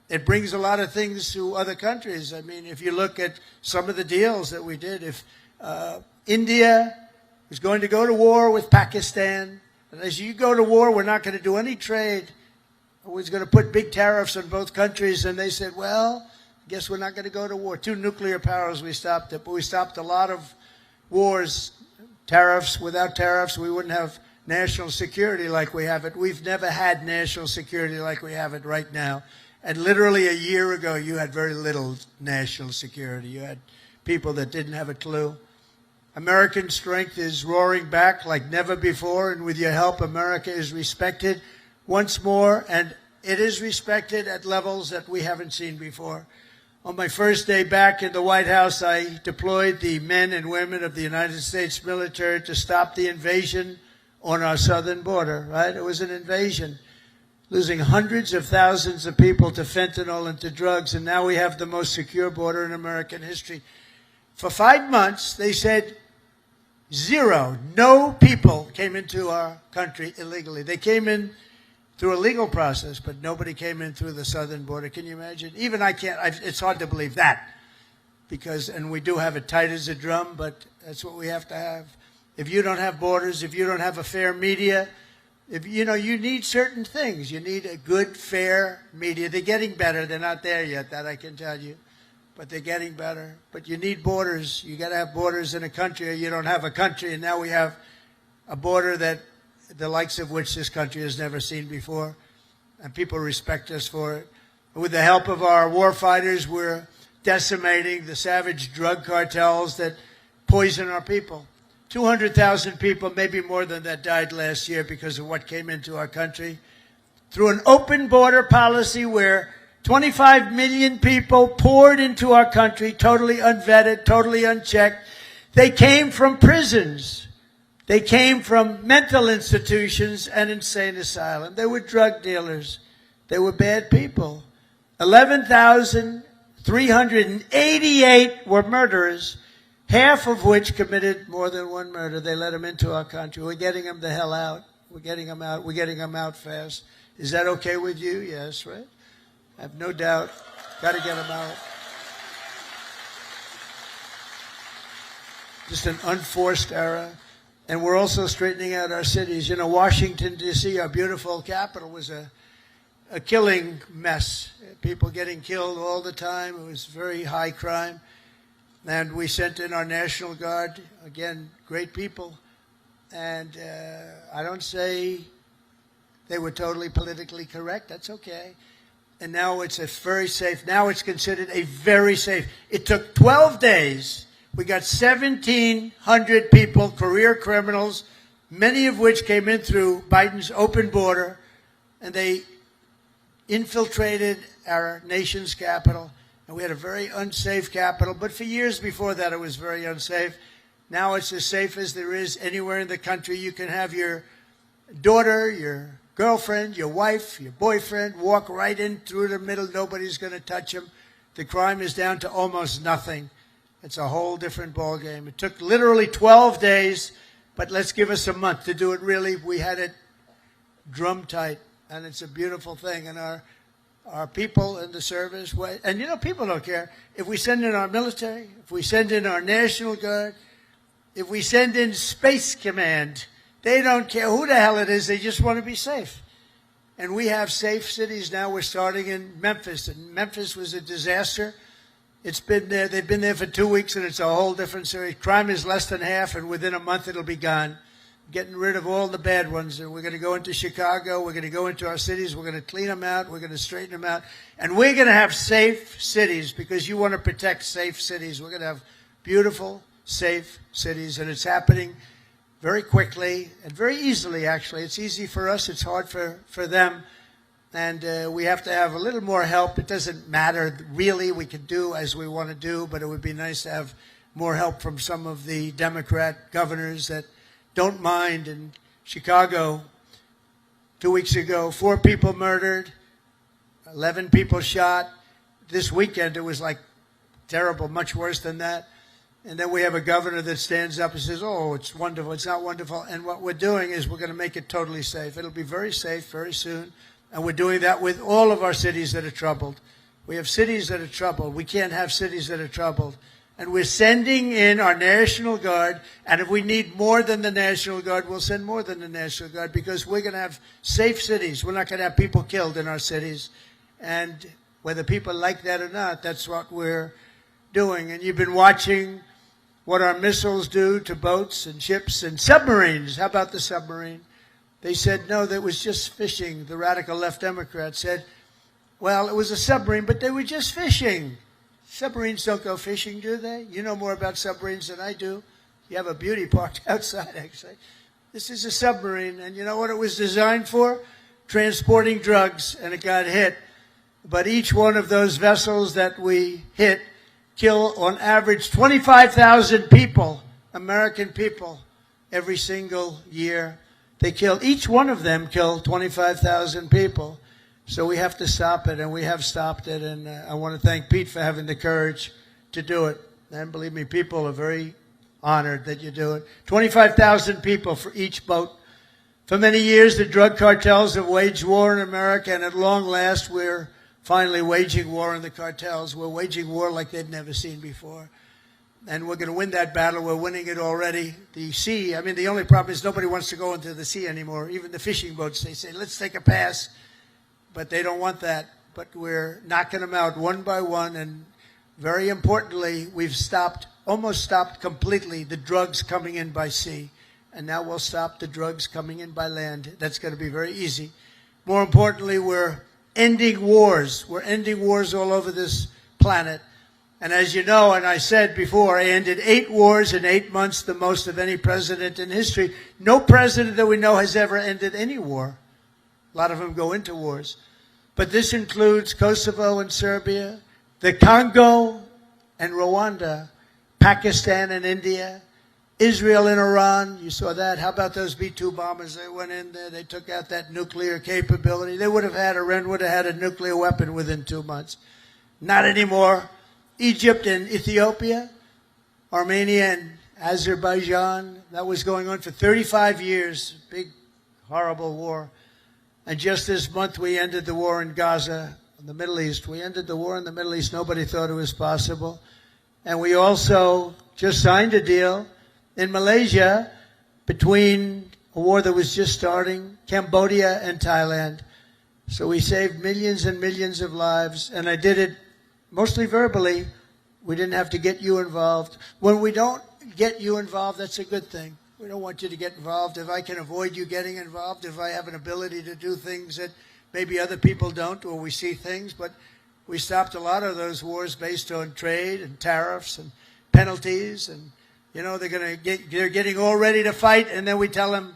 It brings a lot of things to other countries. I mean, if you look at some of the deals that we did, if India was going to go to war with Pakistan, and as you go to war, we're not going to do any trade. We're going to put big tariffs on both countries. And they said, well, I guess we're not going to go to war. 2 nuclear powers, we stopped it. But we stopped a lot of wars, tariffs. Without tariffs, we wouldn't have national security like we have it. We've never had national security like we have it right now. And literally a year ago, you had very little national security. You had people that didn't have a clue. American strength is roaring back like never before. And with your help, America is respected once more. And it is respected at levels that we haven't seen before. On my first day back in the White House, I deployed the men and women of the United States military to stop the invasion on our southern border, right? It was an invasion, losing hundreds of thousands of people to fentanyl and to drugs, and now we have the most secure border in American history. For 5 months, they said no people came into our country illegally. They came in through a legal process, but nobody came in through the southern border. Can you imagine? Even I can't, it's hard to believe that. Because, and we do have it tight as a drum, but that's what we have to have. If you don't have borders, if you don't have a fair media, if you need certain things. You need a good, fair media. They're getting better. They're not there yet, that I can tell you. But they're getting better. But you need borders. You got to have borders in a country, or you don't have a country. And now we have a border that the likes of which this country has never seen before. And people respect us for it. With the help of our war fighters, we're decimating the savage drug cartels that poison our people. 200,000 people, maybe more than that, died last year because of what came into our country. Through an open border policy where 25 million people poured into our country, totally unvetted, totally unchecked. They came from prisons. They came from mental institutions and insane asylums. They were drug dealers. They were bad people. 11,388 were murderers, half of which committed more than one murder. They let them into our country. We're getting them the hell out. We're getting them out. We're getting them out fast. Is that okay with you? Yes, right? I have no doubt. Got to get them out. Just an unforced error. And we're also straightening out our cities. You know, Washington, D.C., our beautiful capital, was a killing mess. People getting killed all the time. It was very high crime. And we sent in our National Guard. Again, great people. And I don't say they were totally politically correct. That's okay. And now it's a very safe. Now it's considered a very safe. It took 12 days. We got 1,700 people, career criminals, many of which came in through Biden's open border, and they infiltrated our nation's capital. And we had a very unsafe capital. But for years before that, it was very unsafe. Now it's as safe as there is anywhere in the country. You can have your daughter, your girlfriend, your wife, your boyfriend walk right in through the middle. Nobody's going to touch them. The crime is down to almost nothing. It's a whole different ballgame. It took literally 12 days, but let's give us a month to do it really. We had it drum tight, and it's a beautiful thing. And our people in the service, and you know, people don't care. If we send in our military, if we send in our National Guard, if we send in Space Command, they don't care who the hell it is. They just want to be safe. And we have safe cities now. We're starting in Memphis. And Memphis was a disaster. It's been there. They've been there for 2 weeks, and it's a whole different series. Crime is less than half, and within a month it'll be gone. Getting rid of all the bad ones. And we're going to go into Chicago. We're going to go into our cities. We're going to clean them out. We're going to straighten them out. And we're going to have safe cities because you want to protect safe cities. We're going to have beautiful, safe cities, and it's happening very quickly and very easily, actually. It's easy for us. It's hard for them. And we have to have a little more help. It doesn't matter, really. We can do as we want to do, but it would be nice to have more help from some of the Democrat governors that don't mind. In Chicago, 2 weeks ago, 4 people murdered, 11 people shot. This weekend, it was like terrible, much worse than that. And then we have a governor that stands up and says, oh, it's wonderful. It's not wonderful. And what we're doing is we're going to make it totally safe. It'll be very safe very soon. And we're doing that with all of our cities that are troubled. We have cities that are troubled. We can't have cities that are troubled. And we're sending in our National Guard. And if we need more than the National Guard, we'll send more than the National Guard because we're going to have safe cities. We're not going to have people killed in our cities. And whether people like that or not, that's what we're doing. And you've been watching what our missiles do to boats and ships and submarines. How about the submarine? They said, no, that was just fishing. The radical left Democrats said, well, it was a submarine, but they were just fishing. Submarines don't go fishing, do they? You know more about submarines than I do. You have a beauty park outside, actually. This is a submarine, and you know what it was designed for? Transporting drugs, and it got hit. But each one of those vessels that we hit kill, on average, 25,000 people, American people, every single year. They kill, each one of them killed 25,000 people. So we have to stop it, and we have stopped it. And I want to thank Pete for having the courage to do it. And believe me, people are very honored that you do it. 25,000 people for each boat For many years, the drug cartels have waged war in America, and at long last, we're finally waging war on the cartels. We're waging war like they've never seen before. And we're going to win that battle. We're winning it already. The sea, the only problem is nobody wants to go into the sea anymore. Even the fishing boats, they say, let's take a pass. But they don't want that. But we're knocking them out one by one. And very importantly, we've almost stopped completely the drugs coming in by sea. And now we'll stop the drugs coming in by land. That's going to be very easy. More importantly, we're ending wars. We're ending wars all over this planet. And as you know, and I said before, I ended 8 wars in 8 months, the most of any president in history. No president that we know has ever ended any war. A lot of them go into wars. But this includes Kosovo and Serbia, the Congo and Rwanda, Pakistan and India, Israel and Iran. You saw that. How about those B-2 bombers? They went in there. They took out that nuclear capability. Iran would have had a nuclear weapon within 2 months. Not anymore. Egypt and Ethiopia, Armenia and Azerbaijan. That was going on for 35 years. Big, horrible war. And just this month, we ended the war in Gaza, in the Middle East. We ended the war in the Middle East. Nobody thought it was possible. And we also just signed a deal in Malaysia between a war that was just starting, Cambodia and Thailand. So we saved millions and millions of lives, and I did it mostly verbally. We didn't have to get you involved. When we don't get you involved, that's a good thing. We don't want you to get involved. If I can avoid you getting involved, if I have an ability to do things that maybe other people don't, or we see things, but we stopped a lot of those wars based on trade and tariffs and penalties, and they're getting all ready to fight, and then we tell them,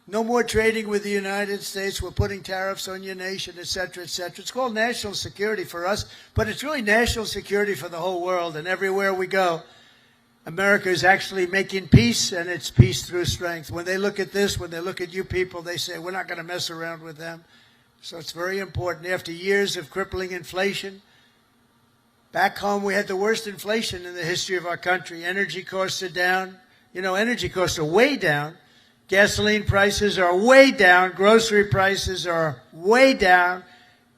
no more trading with the United States. We're putting tariffs on your nation, et cetera, et cetera. It's called national security for us, but it's really national security for the whole world. And everywhere we go, America is actually making peace, and it's peace through strength. When they look at this, when they look at you people, they say, we're not going to mess around with them. So it's very important. After years of crippling inflation, back home we had the worst inflation in the history of our country. Energy costs are down. Energy costs are way down. Gasoline prices are way down. Grocery prices are way down.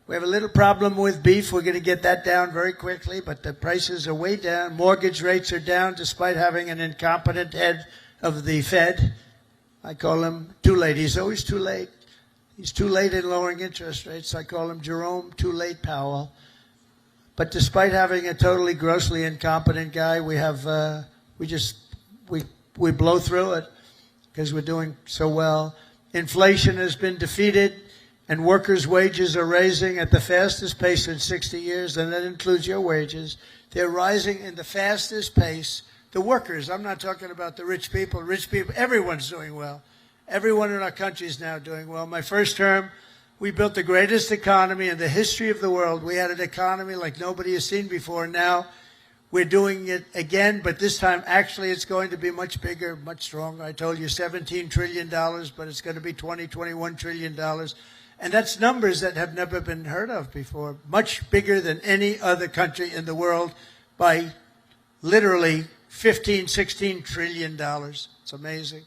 We have a little problem with beef. We're going to get that down very quickly, but the prices are way down. Mortgage rates are down despite having an incompetent head of the Fed. I call him too late. He's always too late. He's too late in lowering interest rates. I call him Jerome Too Late Powell. But despite having a totally grossly incompetent guy, we blow through it, because we're doing so well. Inflation has been defeated, and workers' wages are rising at the fastest pace in 60 years, and that includes your wages. They're rising in the fastest pace. The workers, I'm not talking about the rich people. Rich people, everyone's doing well. Everyone in our country is now doing well. My first term, we built the greatest economy in the history of the world. We had an economy like nobody has seen before. Now we're doing it again, but this time actually it's going to be much bigger, much stronger. I told you $17 trillion, but it's going to be $21 trillion. And that's numbers that have never been heard of before. Much bigger than any other country in the world by literally $16 trillion. It's amazing.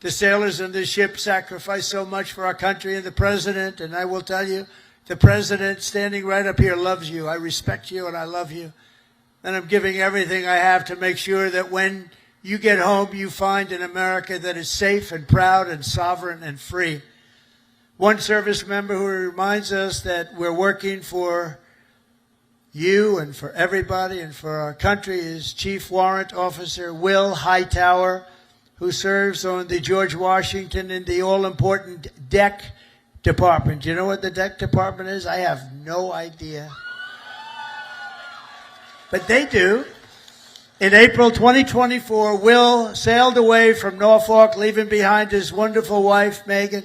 The sailors on this ship sacrificed so much for our country and the president, and I will tell you, the president standing right up here loves you. I respect you and I love you. And I'm giving everything I have to make sure that when you get home, you find an America that is safe and proud and sovereign and free. One service member who reminds us that we're working for you and for everybody and for our country is Chief Warrant Officer Will Hightower, who serves on the George Washington in the all-important DEC department. Do you know what the DEC department is? I have no idea. But they do. In April 2024, Will sailed away from Norfolk, leaving behind his wonderful wife, Megan,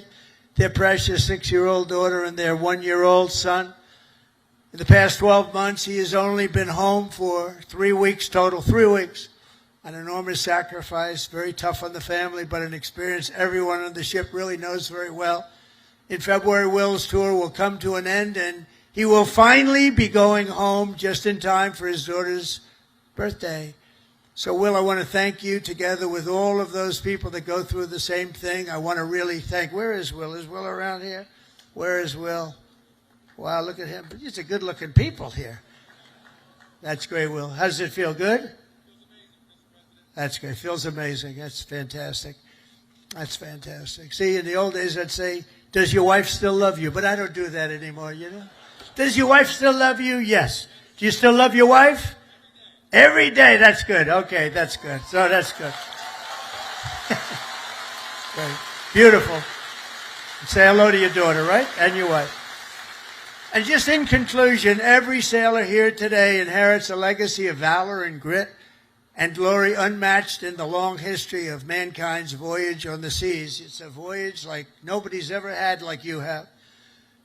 their precious 6-year-old daughter, and their 1-year-old son. In the past 12 months, he has only been home for 3 weeks total, 3 weeks. An enormous sacrifice, very tough on the family, but an experience everyone on the ship really knows very well. In February, Will's tour will come to an end, and he will finally be going home just in time for his daughter's birthday. So, Will, I want to thank you together with all of those people that go through the same thing. I want to really thank, where is Will? Is Will around here? Where is Will? Wow, look at him. These are good-looking people here. That's great, Will. How does it feel? Good? That's great. Feels amazing. That's fantastic. That's fantastic. See, in the old days, I'd say, does your wife still love you? But I don't do that anymore, you know? Does your wife still love you? Yes. Do you still love your wife? Every day. That's good. Okay, that's good. So that's good. Great. Beautiful. Say hello to your daughter, right? And your wife. And just in conclusion, every sailor here today inherits a legacy of valor and grit and glory unmatched in the long history of mankind's voyage on the seas. It's a voyage like nobody's ever had like you have.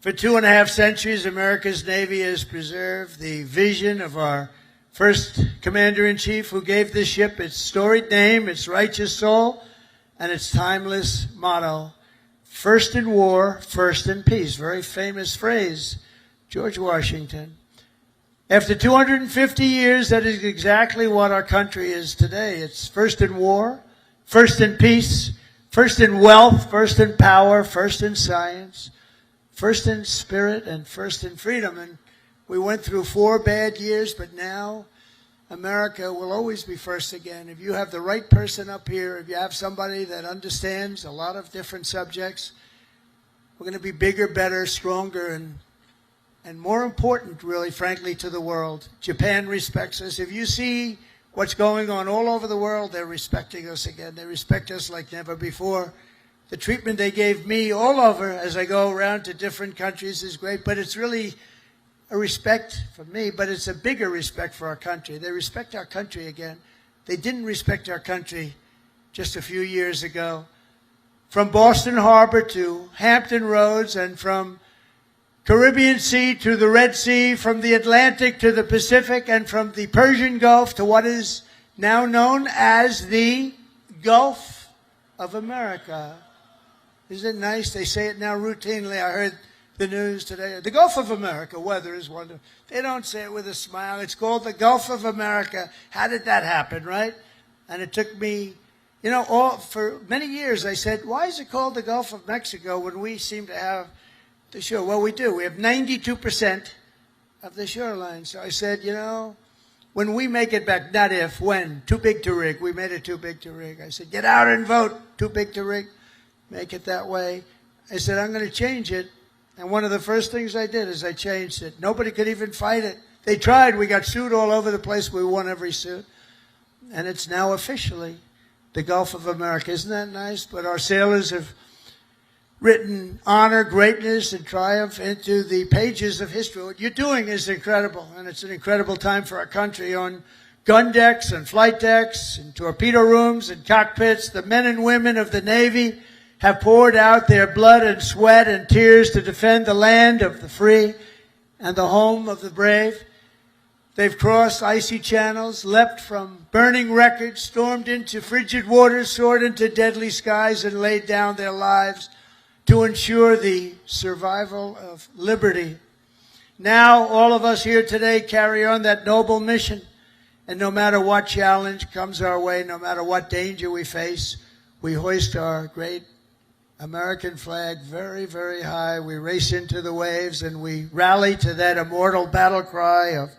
For 2.5 centuries, America's Navy has preserved the vision of our first Commander-in-Chief, who gave this ship its storied name, its righteous soul, and its timeless motto, first in war, first in peace. Very famous phrase, George Washington. After 250 years, that is exactly what our country is today. It's first in war, first in peace, first in wealth, first in power, first in science, first in spirit, and first in freedom. And we went through 4 bad years, but now America will always be first again. If you have the right person up here, if you have somebody that understands a lot of different subjects, we're going to be bigger, better, stronger, and more important, really, frankly, to the world. Japan respects us. If you see what's going on all over the world, they're respecting us again. They respect us like never before. The treatment they gave me all over as I go around to different countries is great, but it's really a respect for me, but it's a bigger respect for our country. They respect our country again. They didn't respect our country just a few years ago. From Boston Harbor to Hampton Roads, and from Caribbean Sea to the Red Sea, from the Atlantic to the Pacific, and from the Persian Gulf to what is now known as the Gulf of America. Isn't it nice? They say it now routinely. I heard the news today. The Gulf of America, weather is wonderful. They don't say it with a smile. It's called the Gulf of America. How did that happen, right? And it took me, for many years I said, why is it called the Gulf of Mexico when we seem to have the shore? Well, we do. We have 92% of the shoreline. So I said, when we make it back, not if, when, too big to rig. We made it too big to rig. I said, get out and vote. Too big to rig. Make it that way. I said, I'm going to change it. And one of the first things I did is I changed it. Nobody could even fight it. They tried. We got sued all over the place. We won every suit. And it's now officially the Gulf of America. Isn't that nice? But our sailors have written honor, greatness, and triumph into the pages of history. What you're doing is incredible, and it's an incredible time for our country. On gun decks and flight decks and torpedo rooms and cockpits, the men and women of the Navy have poured out their blood and sweat and tears to defend the land of the free and the home of the brave. They've crossed icy channels, leapt from burning wreckage, stormed into frigid waters, soared into deadly skies, and laid down their lives to ensure the survival of liberty. Now, all of us here today carry on that noble mission, and no matter what challenge comes our way, no matter what danger we face, we hoist our great American flag very, very high. We race into the waves, and we rally to that immortal battle cry of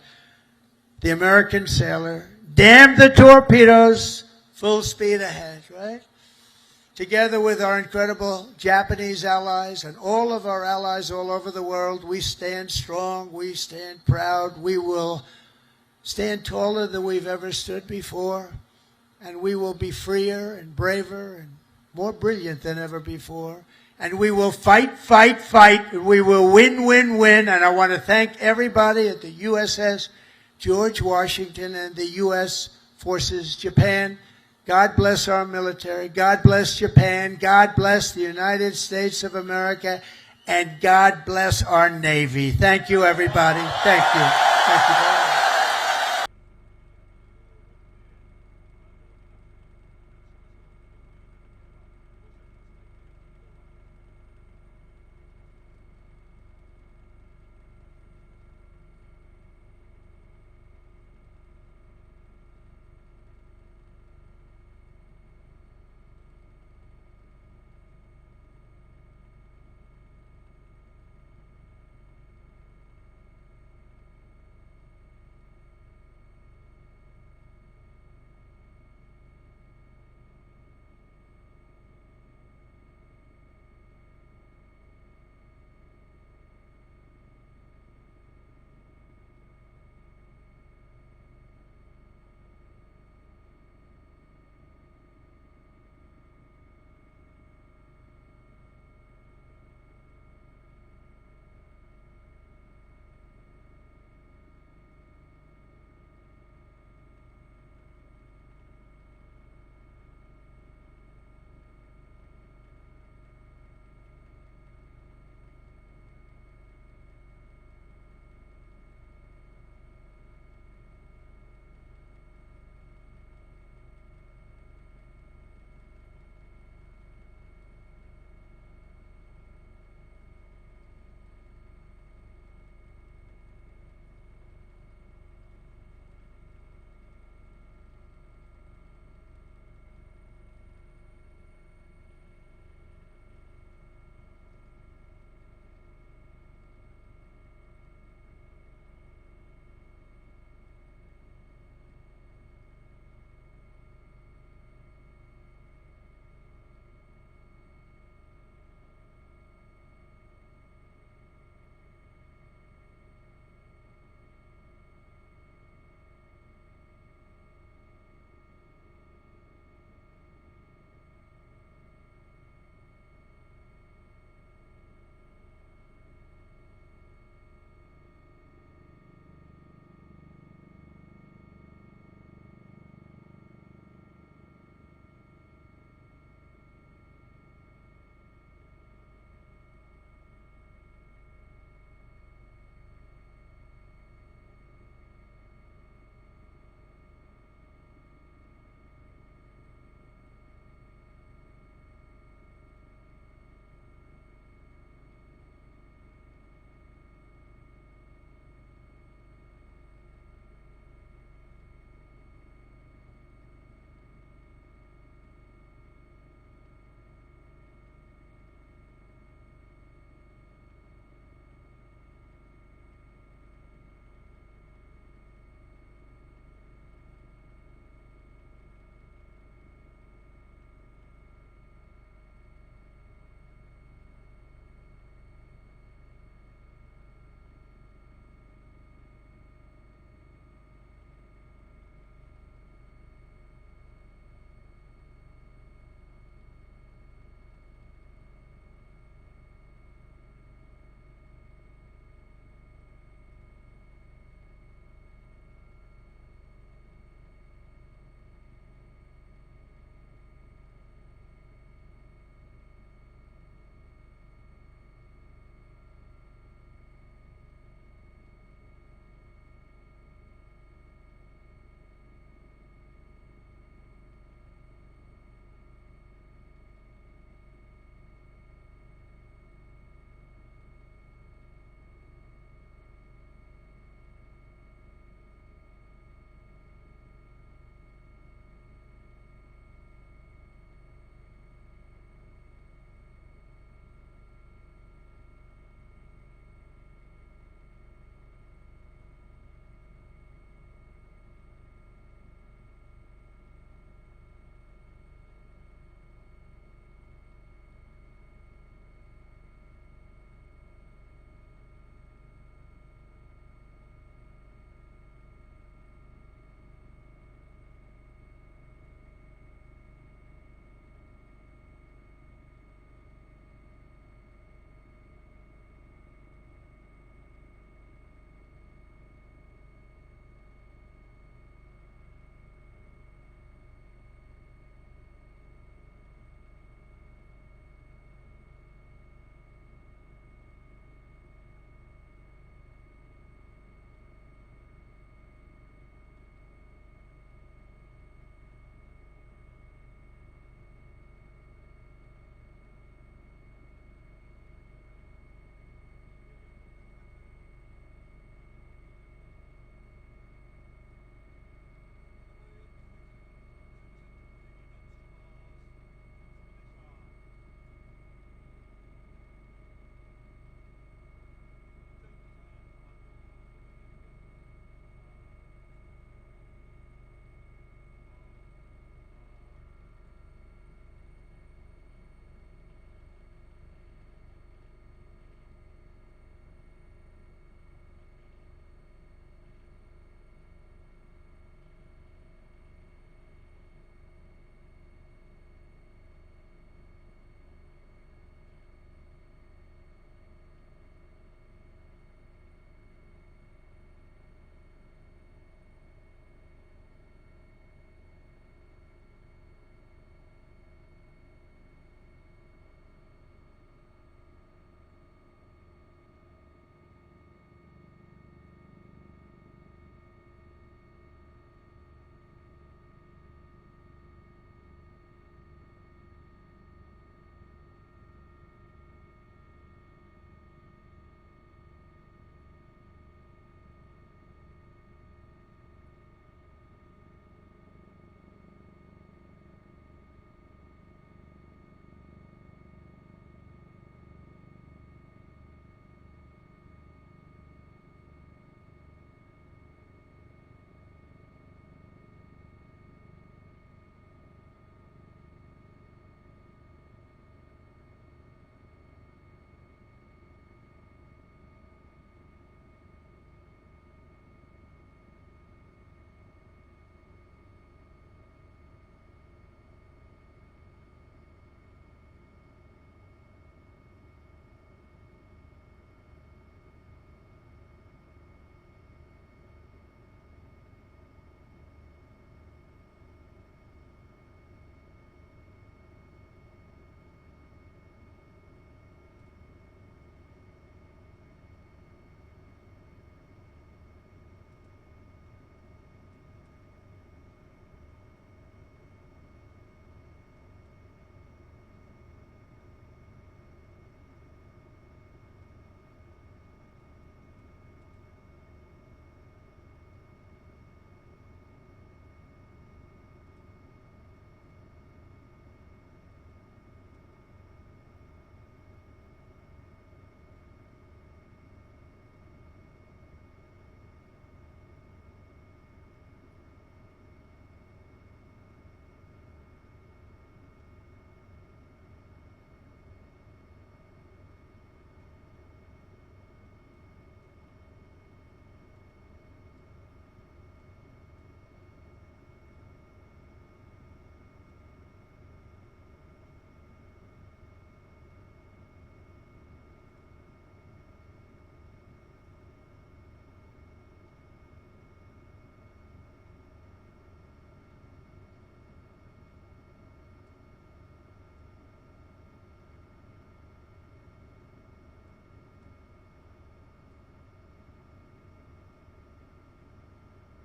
the American sailor, damn the torpedoes, full speed ahead, right? Together with our incredible Japanese allies and all of our allies all over the world, we stand strong, we stand proud, we will stand taller than we've ever stood before, and we will be freer and braver and more brilliant than ever before. And we will fight, fight, fight, and we will win, win, win. And I want to thank everybody at the USS George Washington and the U.S. Forces Japan. God bless our military. God bless Japan. God bless the United States of America. And God bless our Navy. Thank you, everybody. Thank you. Thank you very much.